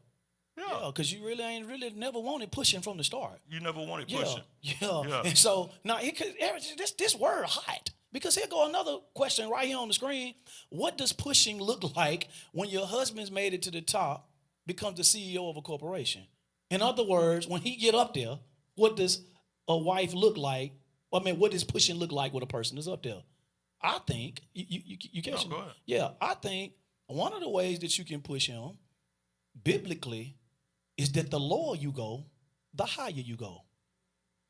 Yeah, because you really never wanted pushing from the start. You never wanted pushing. Yeah. And so now this word hot. Because here go another question right here on the screen. What does pushing look like when your husband's made it to the top, becomes the CEO of a corporation? In other words, when he get up there, what does a wife look like? I mean, what does pushing look like when a person is up there? I think you catch it. Go ahead. Yeah, I think one of the ways that you can push him biblically is that the lower you go, the higher you go.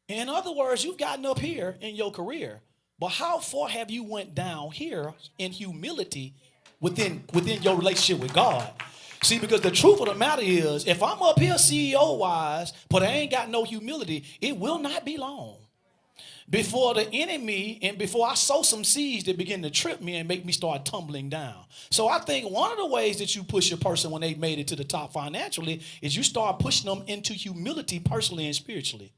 In other words, you've gotten up here in your career, but how far have you went down here in humility within your relationship with God? See, because the truth of the matter is, if I'm up here CEO-wise, but I ain't got no humility, it will not be long before the enemy and before I sow some seeds that begin to trip me and make me start tumbling down. So I think one of the ways that you push a person when they've made it to the top financially is you start pushing them into humility personally and spiritually.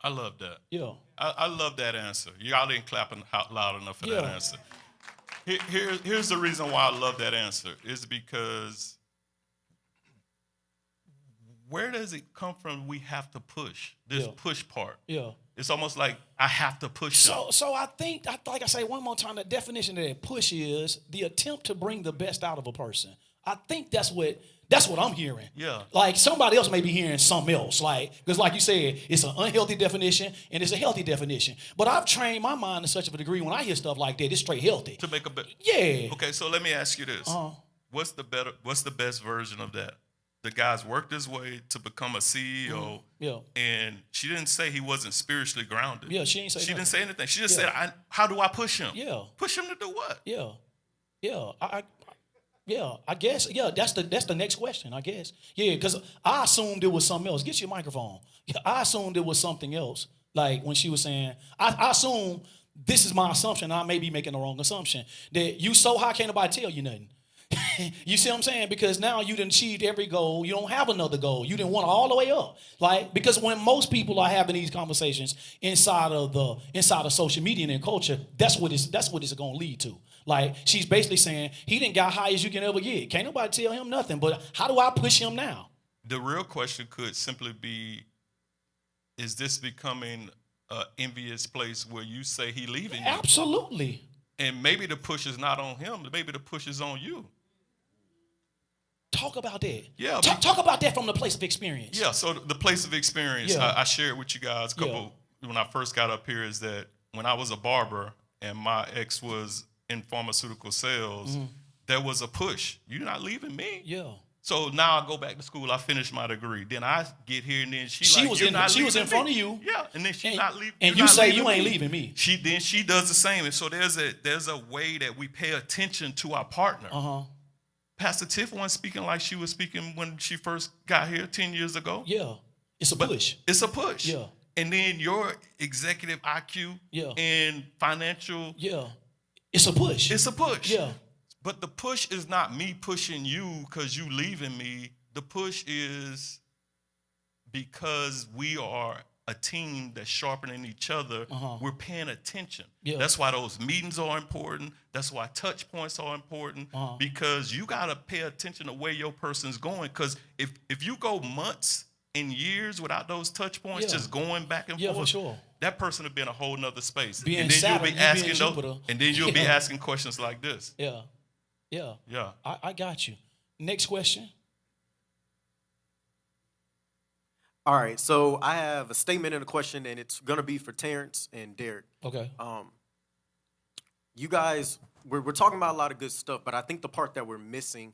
I love that. Yeah. I love that answer. Y'all didn't clap loud enough for that answer. Here's the reason why I love that answer is because where does it come from? We have to push this push part. Yeah. It's almost like I have to push. So I think, like I say one more time, the definition of that push is the attempt to bring the best out of a person. I think that's what I'm hearing. Yeah. Like somebody else may be hearing something else. Because like you said, it's an unhealthy definition and it's a healthy definition. But I've trained my mind to such of a degree when I hear stuff like that, it's straight healthy. To make a better. Yeah. Okay, so let me ask you this. What's the best version of that? The guy's worked his way to become a CEO. Yeah. And she didn't say he wasn't spiritually grounded. Yeah, she didn't say didn't say anything. She just said, how do I push him? Yeah. Push him to do what? Yeah. Yeah. Yeah, I guess. Yeah, that's the next question, I guess. Yeah, because I assumed it was something else. Get your microphone. Yeah, I assumed it was something else. Like when she was saying, I assume this is my assumption. I may be making the wrong assumption that you so high can't nobody tell you nothing. You see what I'm saying? Because now you done achieved every goal. You don't have another goal. You didn't want it all the way up. Like, because when most people are having these conversations inside of social media and culture, that's what it's gonna lead to. Like, she's basically saying he didn't got high as you can ever get. Can't nobody tell him nothing. But how do I push him now? The real question could simply be, is this becoming an envious place where you say he leaving you? Absolutely. And maybe the push is not on him. Maybe the push is on you. Talk about that. Yeah. Talk about that from the place of experience. Yeah, so the place of experience, Yeah. I shared with you guys when I first got up here, is that when I was a barber and my ex was in pharmaceutical sales, there was a push. You're not leaving me. Yeah. So now I go back to school. I finish my degree. Then I get here, and then she was in front of you. Yeah, and then she's not leaving. And you say you ain't leaving me. She does the same. And so there's a way that we pay attention to our partner. Pastor Tiff wasn't speaking like she was speaking when she first got here 10 years ago. Yeah. It's a push. It's a push. Yeah. And then your executive IQ and financial. Yeah. It's a push. It's a push. Yeah. But the push is not me pushing you because you leaving me. The push is because we are a team that's sharpening each other. We're paying attention. Yeah. That's why those meetings are important. That's why touch points are important, because you got to pay attention to where your person's going. Because if you go months and years without those touch points, just going back and forth, for sure, that person will be in a whole nother space. Being and then Saturn, you'll be asking and then you'll be asking questions like this. Yeah. Yeah. Yeah. I got you. Next question. All right, so I have a statement and a question, and it's gonna be for Terrence and Derek. Okay. You guys, we're talking about a lot of good stuff, but I think the part that we're missing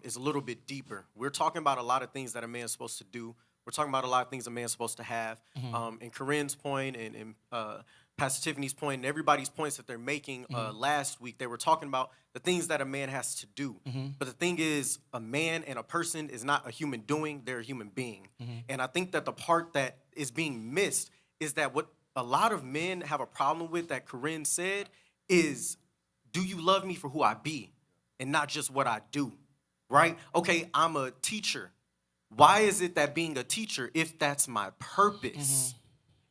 is a little bit deeper. We're talking about a lot of things that a man's supposed to do. We're talking about a lot of things a man's supposed to have. And Corinne's point and Pastor Tiffany's point and everybody's points that they're making last week, they were talking about the things that a man has to do. But the thing is, a man and a person is not a human doing, they're a human being. And I think that the part that is being missed is that what a lot of men have a problem with, that Corinne said, is, do you love me for who I be and not just what I do, right? Okay, I'm a teacher. Why is it that being a teacher, if that's my purpose,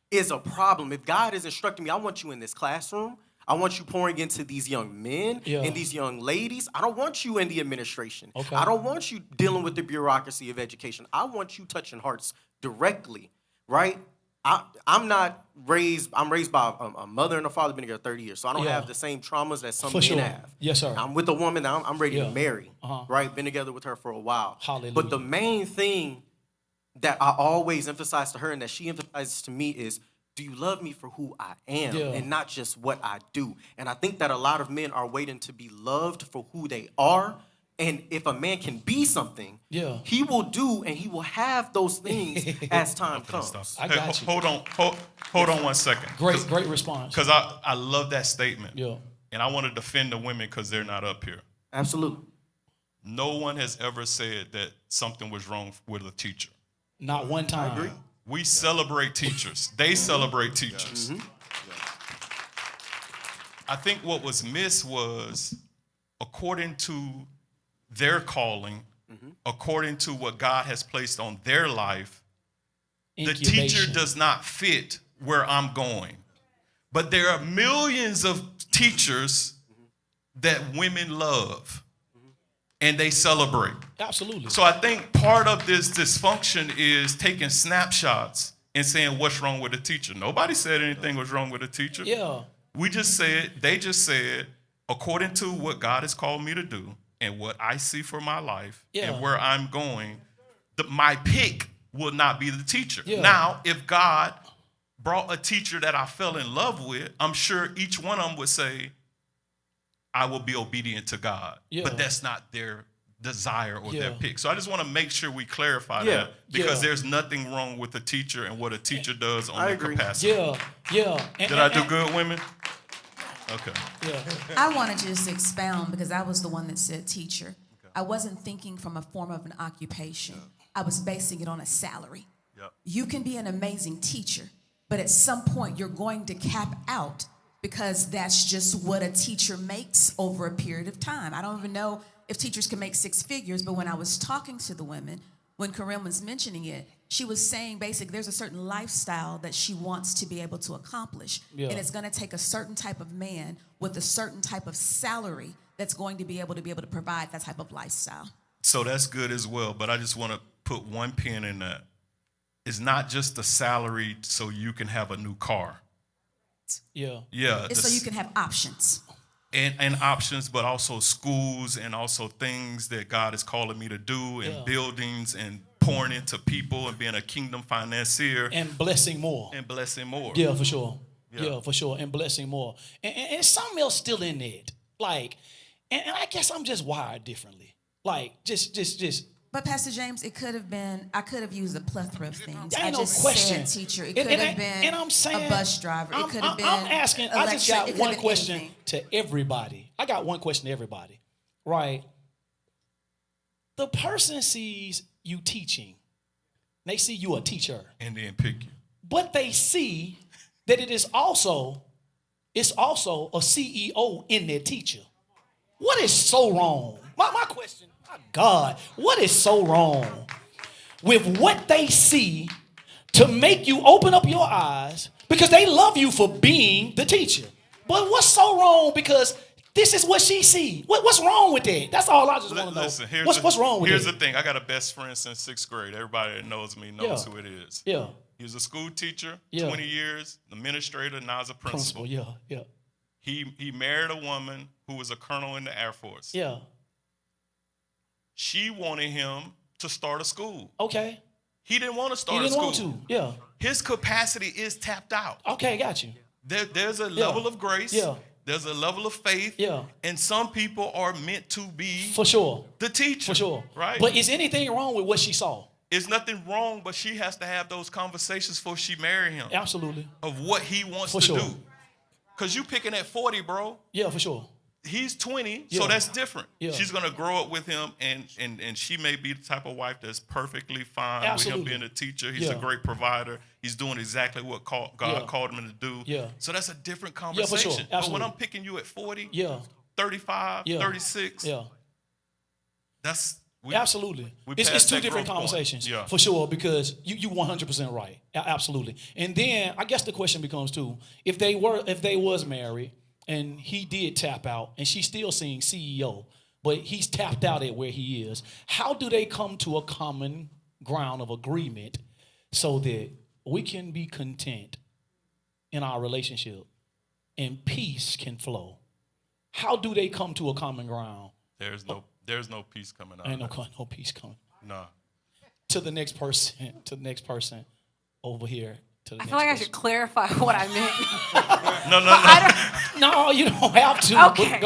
is a problem? If God is instructing me, I want you in this classroom. I want you pouring into these young men and these young ladies. I don't want you in the administration. Okay. I don't want you dealing with the bureaucracy of education. I want you touching hearts directly, right? I'm raised by a mother and a father, been together 30 years, so I don't have the same traumas that some men have. Yes, sir. I'm with a woman that I'm ready to marry, right? Been together with her for a while. Hallelujah. But the main thing that I always emphasize to her and that she emphasizes to me is, do you love me for who I am and not just what I do? And I think that a lot of men are waiting to be loved for who they are. And if a man can be something, he will do and he will have those things as time comes. I got you. Hold on 1 second. Great response. Because I love that statement. Yeah. And I want to defend the women because they're not up here. Absolutely. No one has ever said that something was wrong with a teacher. Not one time. I agree. We celebrate teachers. They celebrate teachers. I think what was missed was, according to their calling, according to what God has placed on their life, the teacher does not fit where I'm going. But there are millions of teachers that women love and they celebrate. Absolutely. So I think part of this dysfunction is taking snapshots and saying what's wrong with the teacher. Nobody said anything was wrong with the teacher. Yeah. They just said, according to what God has called me to do and what I see for my life and where I'm going, my pick will not be the teacher. Yeah. Now, if God brought a teacher that I fell in love with, I'm sure each one of them would say, I will be obedient to God. Yeah. But that's not their desire or their pick. So I just want to make sure we clarify that, because there's nothing wrong with a teacher and what a teacher does on their capacity. Yeah. Did I do good, women? Okay. Yeah. I want to just expound, because I was the one that said teacher. I wasn't thinking from a form of an occupation. I was basing it on a salary. Yep. You can be an amazing teacher, but at some point you're going to cap out because that's just what a teacher makes over a period of time. I don't even know if teachers can make six figures, but when I was talking to the women, when Corinne was mentioning it, she was saying basically there's a certain lifestyle that she wants to be able to accomplish. Yeah. And it's going to take a certain type of man with a certain type of salary that's going to be able to provide that type of lifestyle. So that's good as well, but I just want to put one pin in that. It's not just the salary so you can have a new car. Yeah. Yeah. It's so you can have options. And options, but also schools and also things that God is calling me to do and buildings and pouring into people and being a kingdom financier. And blessing more. Yeah, for sure. Yeah, for sure. And blessing more. And something else still in it. Like, and I guess I'm just wired differently. Like, just. But Pastor James, it could have been, I could have used a plethora of things. Ain't I no just question. said teacher. It could have been and I'm saying, a bus driver. It could have been I'm asking, I just got it could one have been question anything. to everybody. I got one question to everybody, right? The person sees you teaching. They see you a teacher. and then pick you. But they see that it's also a CEO in their teacher. What is so wrong? My question, my God, what is so wrong with what they see to make you open up your eyes because they love you for being the teacher? But what's so wrong because this is what she sees? What's wrong with that? That's all I just want to know. Listen, What's wrong with Here's that? the thing. I got a best friend since 6th grade. Everybody that knows me knows who it is. Yeah. He was a school teacher, Yeah. 20 years, administrator, now he's a principal. Yeah. He married a woman who was a colonel in the Air Force. Yeah. She wanted him to start a school. Okay. He didn't want to He start a didn't school. want to. Yeah. His capacity is tapped out. Okay, got you. There's a level of grace. Yeah. There's a level of faith. Yeah. And some people are meant to be For sure. the teacher. For sure. Right? But is anything wrong with what she saw? There's nothing wrong, but she has to have those conversations before she marry him Absolutely. of what he wants For to sure. do. Because you picking at 40, bro. Yeah, for sure. He's 20, Yeah. so that's different. Yeah. She's going to grow up with him, and she may be the type of wife that's perfectly fine Absolutely. with him being a teacher. He's Yeah. a great provider. He's doing exactly what God Yeah. called him to do. Yeah. So that's a different Yeah, for conversation. sure. But when Absolutely. I'm picking you at 40, Yeah. 35, Yeah. 36, Yeah. that's... Absolutely. It's passed two that different growth point. conversations. Yeah. For sure, because you 100% right. Absolutely. And then I guess the question becomes too, if they was married and he did tap out and she's still seeing CEO, but he's tapped out at where he is, how do they come to a common ground of agreement so that we can be content in our relationship and peace can flow? How do they come to a common ground? There's no peace coming out. Ain't of that. no peace coming. Nah. To the next person over here. To the I next feel like I person. should clarify what I meant. No. No, you don't have to. Okay.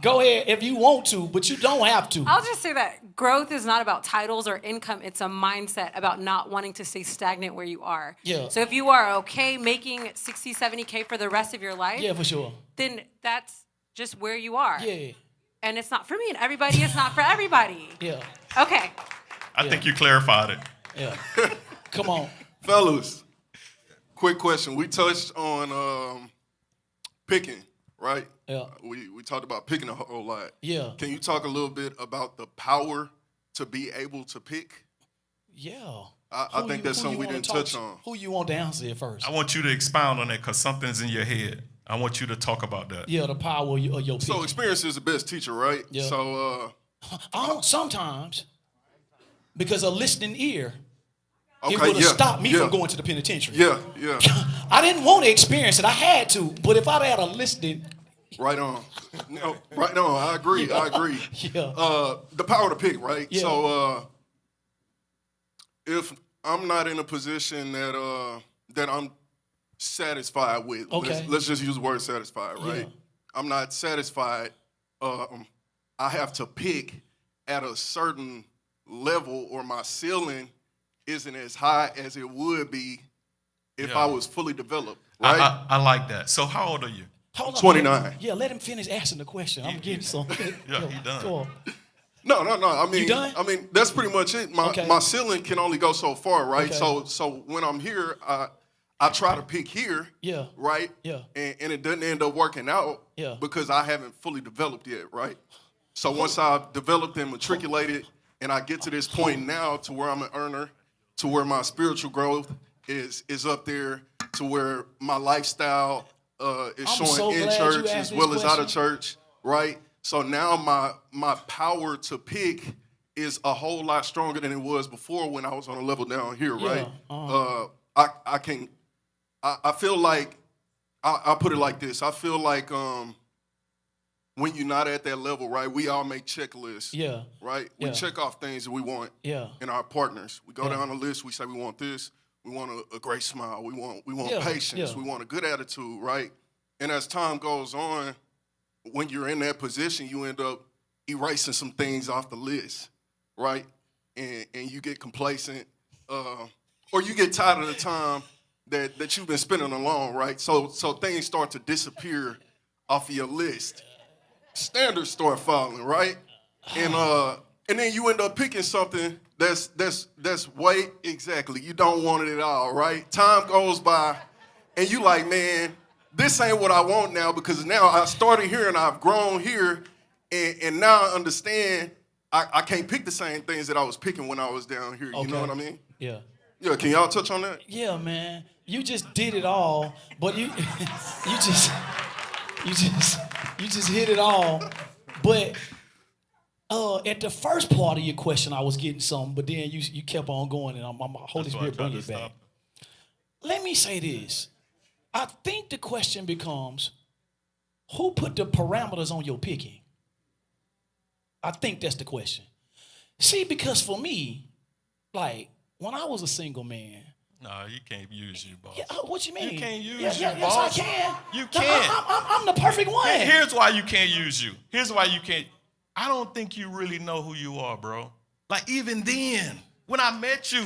Go ahead if you want to, but you don't have to. I'll just say that growth is not about titles or income. It's a mindset about not wanting to stay stagnant where you are. Yeah. So if you are okay making 60, 70K for the rest of your life, Yeah, for sure. then that's just where you are. Yeah, And it's not for me, and everybody is not for everybody. yeah, Okay. I think you clarified it. yeah. Come on. Fellas, quick question. We touched on picking, right? Yeah. We talked about picking a whole lot. Yeah. Can you talk a little bit about the power to be able to pick? Yeah. I think that's something we didn't touch on. Who you want to answer it first? I want you to expound on that because something's in your head. I want you to talk about that. Yeah, the power of your So picking. experience is the best teacher, right? Yeah. So I don't sometimes because a listening ear. It okay, would have yeah, stopped me yeah, from going to the penitentiary. Yeah. I didn't want to experience it. I had to, but if I'd had a listening, Right on. No, right on. I agree. Yeah. The power to pick, right? Yeah. So if I'm not in a position that I'm satisfied with, Okay. let's just use the word satisfied, right? Yeah. I'm not satisfied. I have to pick at a certain level, or my ceiling isn't as high as it would be if I was fully developed, right? I like that. So how old are you? hold on. 29. Yeah, let him finish asking the question. I'm getting some. Yeah, he done. Go on. No. You done? I mean, that's pretty much it. My ceiling can only go so far, right? Okay. So when I'm here, I try to pick here, Yeah. right? Yeah. And it doesn't end up working out Yeah. because I haven't fully developed yet, right? So once I've developed and matriculated, and I get to this point now to where I'm an earner, to where my spiritual growth is up there, to where my lifestyle is I'm showing so in glad church you asked as this well as out of question. church, right? So now my power to pick is a whole lot stronger than it was before when I was on a level down here, right? I feel like I put it like this. I feel like when you're not at that level, right? We all make checklists. Yeah. Right? We Yeah. check off things that we want Yeah. in our partners. We go Yeah. down the list, we say we want this, we want a great smile, we want Yeah. patience, Yeah. we want a good attitude, right? And as time goes on, when you're in that position, you end up erasing some things off the list, right? And you get complacent, or you get tired of the time that you've been spending alone, right? So things start to disappear off of your list. Standards start falling, right? And then you end up picking something that's way exactly. You don't want it at all, right? Time goes by, and you like, man, this ain't what I want now because now I started here and I've grown here, and now I understand I can't pick the same things that I was picking when I was down here. You know what I mean? Yeah. Yeah. Can y'all touch on that? Yeah, man. You just did it all, but you just hit it all. But at the first part of your question, I was getting something, but then you kept on going, and my Holy Spirit bring it back. Let me say this. I think the question becomes, who put the parameters on your picking? I think that's the question. See, because for me, like, when I was a single man. No, you can't use you, boss. Yeah, what you mean? You can't use you, yes, boss. I can. You No, can't. I'm the perfect one. Here's why you can't use you. Here's why you can't. I don't think you really know who you are, bro. Like, even then, when I met you,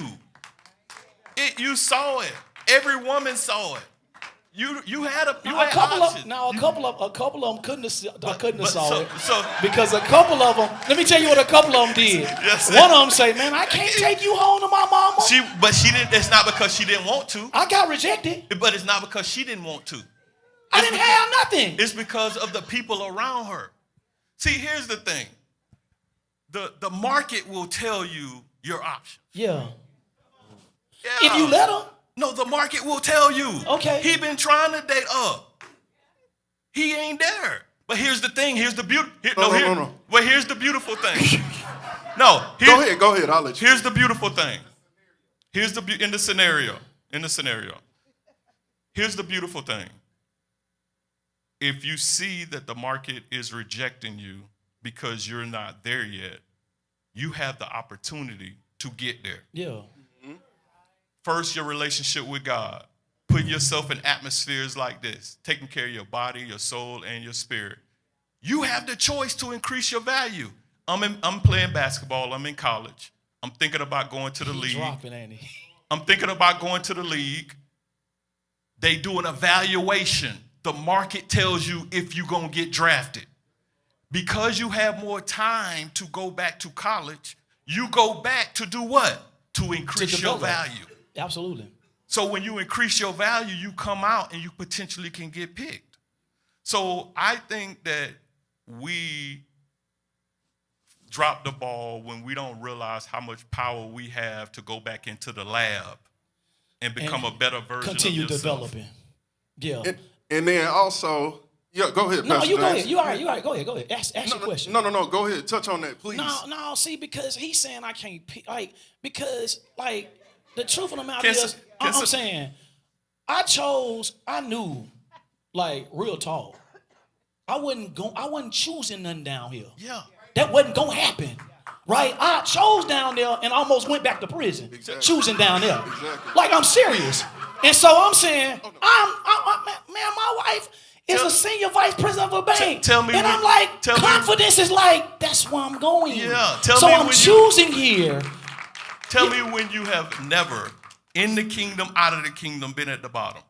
you saw it. Every woman saw it. You had options. A couple of them couldn't have saw it. So because a couple of them. Let me tell you what a couple of them did. Yes, one of them say, "Man, I can't take you home to my mama." She didn't. It's not because she didn't want to. I got rejected. But it's not because she didn't want to. I didn't have nothing. It's because of the people around her. See, here's the thing. The market will tell you your options. Yeah. Yeah. If you let them. No, the market will tell you. Okay. He been trying to date up. He ain't there. But here's the thing. Here's the beauty. No. Well, here's the beautiful thing. No. Go ahead. I'll let you. Here's the beautiful thing. Here's in the scenario. Here's the beautiful thing. If you see that the market is rejecting you because you're not there yet, you have the opportunity to get there. Yeah. First, your relationship with God. Put yourself in atmospheres like this, taking care of your body, your soul, and your spirit. You have the choice to increase your value. I'm playing basketball. I'm in college. I'm thinking about going to the league. Dropping, ain't he? I'm thinking about going to the league. They do an evaluation. The market tells you if you're going to get drafted. Because you have more time to go back to college, you go back to do what? To increase your value. Absolutely. So when you increase your value, you come out and you potentially can get picked. So I think that we drop the ball when we don't realize how much power we have to go back into the lab and become a better version continue of yourself. Developing. Yeah. And then also, yeah, go ahead. No, Pastor you go James. ahead. You all right. Go ahead. Ask your question. No. Go ahead. Touch on that, please. No. See, because he's saying I can't pick. Because the truth of the matter is, I'm saying, I knew, real talk. I wasn't choosing nothing down here. Yeah. That wasn't gonna happen. Right? I chose down there and almost went back to prison. Exactly. Choosing down there. Exactly. I'm serious. And so I'm saying, my wife is a senior vice president of a bank. Tell me. And I'm like, confidence is that's where I'm going. Yeah. So I'm choosing here. Tell me when you have never, in the kingdom, out of the kingdom, been at the bottom.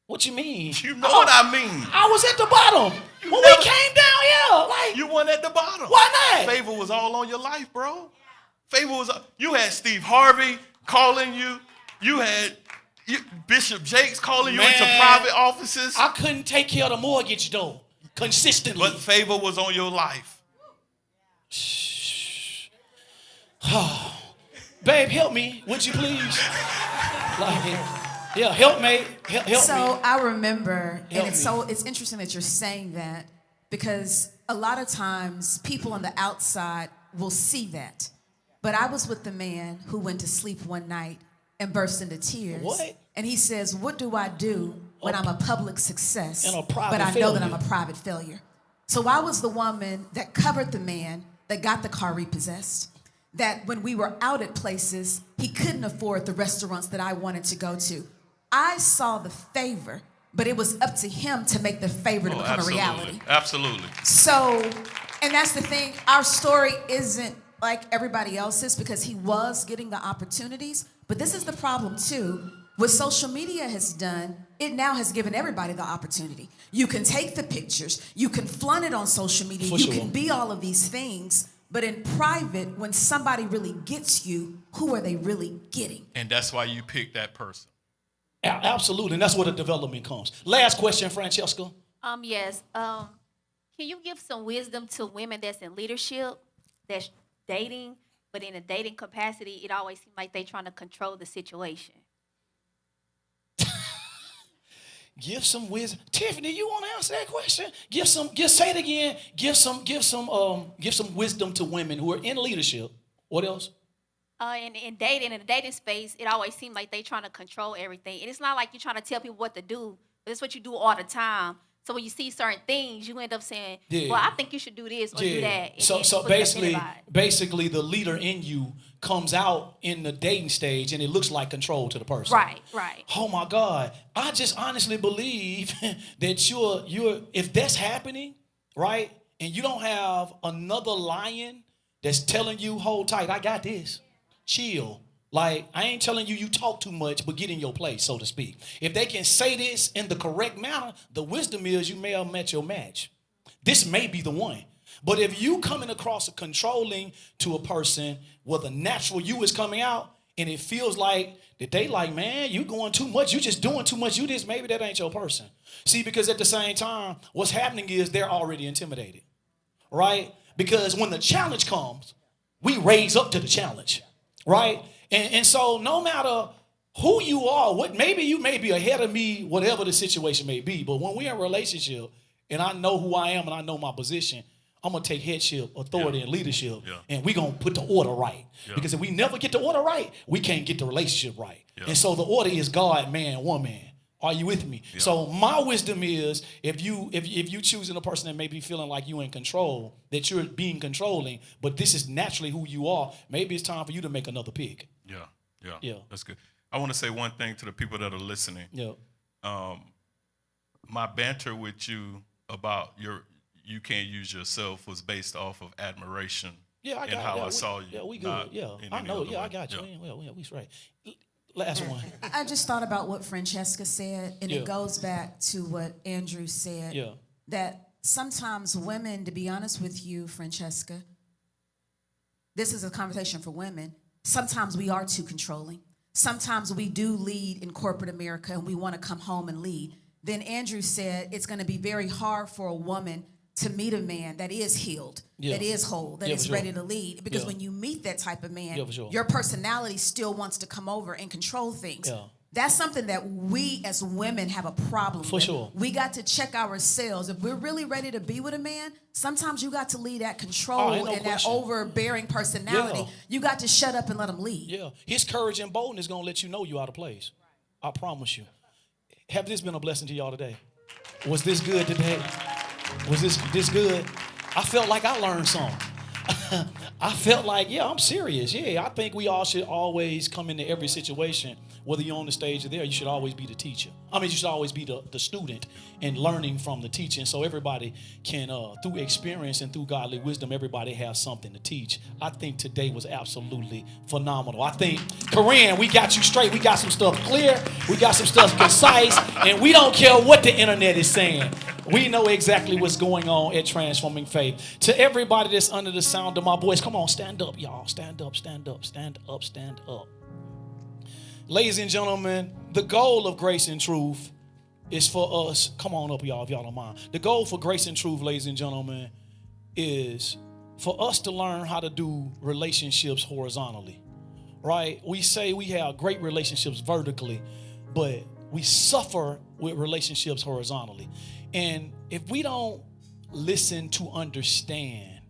What you mean? You know what I mean. I was at the bottom when we came down here. You weren't at the bottom. Why not? Favor was all on your life, bro. Favor was. You had Steve Harvey calling you. You had Bishop Jakes calling you into private offices. I couldn't take care of the mortgage though, consistently. But favor was on your life. Babe, help me, would you please? Yeah, help me. Help me. So I remember, Help and me. it's interesting that you're saying that because a lot of times people on the outside will see that. But I was with the man who went to sleep one night and burst into tears. What? And he says, what do I do when I'm a public success, And a private but I know that failure. I'm a private failure? So I was the woman that covered the man that got the car repossessed. That when we were out at places, he couldn't afford the restaurants that I wanted to go to. I saw the favor, but it was up to him to make the favor to become absolutely. a reality. Absolutely. So, and that's the thing, our story isn't like everybody else's because he was getting the opportunities, but this is the problem too. What social media has done, it now has given everybody the opportunity. You can take the pictures, you can flaunt it on social media, For you sure. can be all of these things, but in private, when somebody really gets you, who are they really getting? And that's why you pick that person. Absolutely, and that's where the development comes. Last question, Francesca. Yes. Can you give some wisdom to women that's in leadership, that's dating, but in a dating capacity, it always seems like they trying to control the situation? Give some wisdom. Tiffany, you want to answer that question? Say it again. Give some wisdom to women who are in leadership. What else? In the dating space, it always seems like they trying to control everything. And it's not like you're trying to tell people what to do, but it's what you do all the time. So when you see certain things, you end up saying, well, I think you should do this or do that. And So then put basically, the vibe. basically the leader in you comes out in the dating stage and it looks like control to the person. Right. Oh my God. I just honestly believe that you're if that's happening, right? And you don't have another lion that's telling you, hold tight, I got this. Chill. Like, I ain't telling you talk too much, but get in your place, so to speak. If they can say this in the correct manner, the wisdom is you may have met your match. This may be the one. But if you coming across a controlling to a person where the natural you is coming out, and it feels like that they like, man, you going too much, you just doing too much, you this, maybe that ain't your person. See, because at the same time, what's happening is they're already intimidated, right? Because when the challenge comes, we raise up to the challenge, right? And so no matter who you are, maybe you may be ahead of me, whatever the situation may be, but when we're in a relationship and I know who I am and I know my position, I'm going to take headship, authority, and leadership, and we're going to put the order right. Because if we never get the order right, we can't get the relationship right. And so the order is God, man, woman. Are you with me? So my wisdom is if you choosing a person that may be feeling like you in control, that you're being controlling, but this is naturally who you are, maybe it's time for you to make another pick. Yeah. That's good. I want to say one thing to the people that are listening. My banter with you about you can't use yourself was based off of admiration. I saw you. Yeah, we good. I know. I got you. We straight. Last one. I just thought about what Francesca said, and it goes back to what Andrew said. That sometimes women, to be honest with you, Francesca, this is a conversation for women. Sometimes we are too controlling. Sometimes we do lead in corporate America and we want to come home and lead. Then Andrew said it's going to be very hard for a woman to meet a man that is healed, that is whole, that is ready to lead. Because when you meet that type of man, your personality still wants to come over and control things. That's something that we as women have a problem with. We got to check ourselves. If we're really ready to be with a man, sometimes you got to lead that control and that overbearing personality. You got to shut up and let him lead. His courage and boldness is going to let you know you out of place. I promise you. Have this been a blessing to y'all today? Was this good today? Was this good? I felt like I learned something. I felt like, I'm serious. I think we all should always come into every situation whether you're on the stage or there, you should always be the teacher. I mean, you should always be the student and learning from the teacher. And so everybody can, through experience and through godly wisdom, everybody has something to teach. I think today was absolutely phenomenal. I think, Corinne, we got you straight. We got some stuff clear. We got some stuff concise. And we don't care what the internet is saying. We know exactly what's going on at Transforming Faith. To everybody that's under the sound of my voice, come on, stand up, y'all. Stand up, stand up, stand up, stand up. Ladies and gentlemen, the goal of Grace and Truth is for us. Come on up, y'all, if y'all don't mind. The goal for Grace and Truth, ladies and gentlemen, is for us to learn how to do relationships horizontally, right? We say we have great relationships vertically, but we suffer with relationships horizontally. And if we don't listen to understand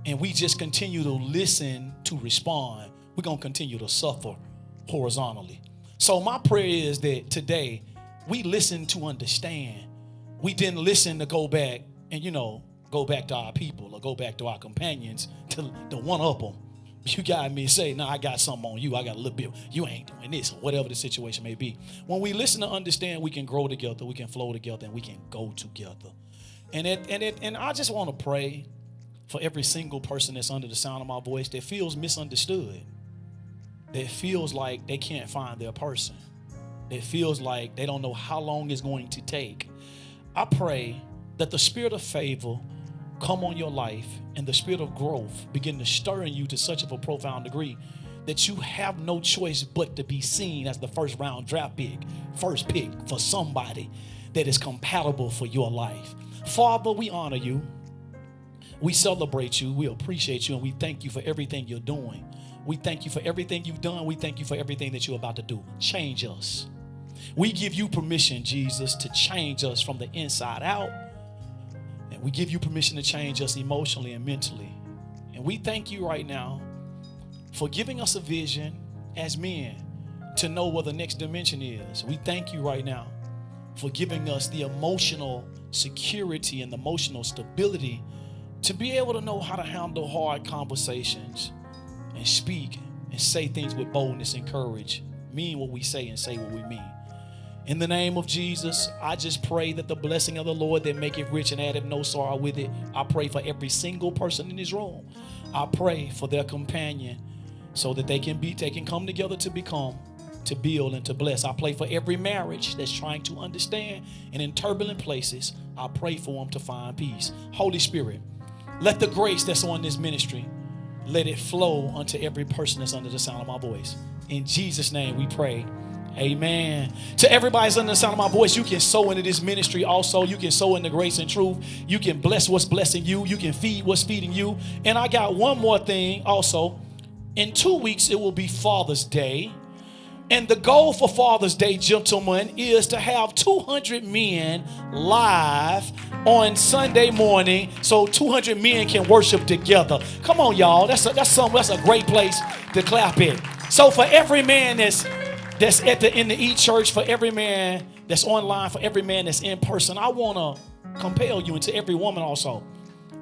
and we just continue to listen to respond, we're going to continue to suffer horizontally. So my prayer is that today we listen to understand. We didn't listen to go back and, go back to our people or go back to our companions to one up them. You got me say, I got something on you. I got a little bit. You ain't doing this or whatever the situation may be. When we listen to understand, we can grow together, we can flow together, and we can go together. And I just want to pray for every single person that's under the sound of my voice that feels misunderstood, that feels like they can't find their person, that feels like they don't know how long it's going to take. I pray that the spirit of favor come on your life and the spirit of growth begin to stir in you to such of a profound degree that you have no choice but to be seen as the first round draft pick, first pick for somebody that is compatible for your life. Father, we honor you. We celebrate you. We appreciate you. And we thank you for everything you're doing. We thank you for everything you've done. We thank you for everything that you're about to do. Change us. We give you permission, Jesus, to change us from the inside out. And we give you permission to change us emotionally and mentally. And we thank you right now for giving us a vision as men to know where the next dimension is. We thank you right now for giving us the emotional security and the emotional stability to be able to know how to handle hard conversations and speak and say things with boldness and courage, mean what we say and say what we mean. In the name of Jesus, I just pray that the blessing of the Lord that maketh rich and addeth no sorrow with it, I pray for every single person in this room. I pray for their companion so that they can come together to become, to build, and to bless. I pray for every marriage that's trying to understand, and in turbulent places, I pray for them to find peace. Holy Spirit, let the grace that's on this ministry, let it flow unto every person that's under the sound of my voice. In Jesus' name we pray. Amen. To everybody that's under the sound of my voice, you can sow into this ministry also. You can sow into Grace and Truth. You can bless what's blessing you. You can feed what's feeding you. And I got one more thing also. In 2 weeks, it will be Father's Day. And the goal for Father's Day, gentlemen, is to have 200 men live on Sunday morning so 200 men can worship together. Come on, y'all. That's a great place to clap it. So for every man that's in the e-church, for every man that's online, for every man that's in person, I want to compel you, and to every woman also,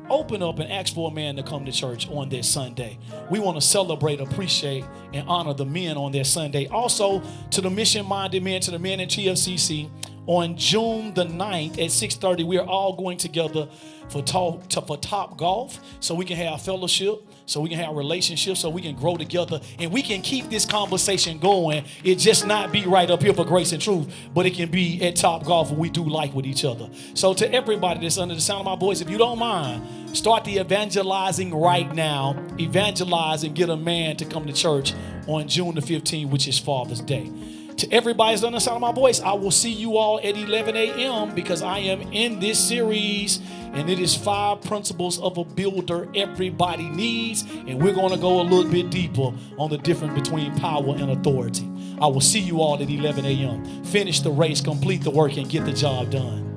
open up and ask for a man to come to church on this Sunday. We want to celebrate, appreciate, and honor the men on this Sunday. Also, to the mission-minded men, to the men at TFCC, on June the 9th at 6:30, we are all going together for Top Golf so we can have fellowship, so we can have relationships, so we can grow together, and we can keep this conversation going. It just not be right up here for Grace and Truth, but it can be at Top Golf where we do life with each other. So to everybody that's under the sound of my voice, if you don't mind, start the evangelizing right now. Evangelize and get a man to come to church on June the 15th, which is Father's Day. To everybody that's under the sound of my voice, I will see you all at 11 a.m. because I am in this series, and it is 5 principles of a builder everybody needs, and we're going to go a little bit deeper on the difference between power and authority. I will see you all at 11 a.m. Finish the race, complete the work, and get the job done.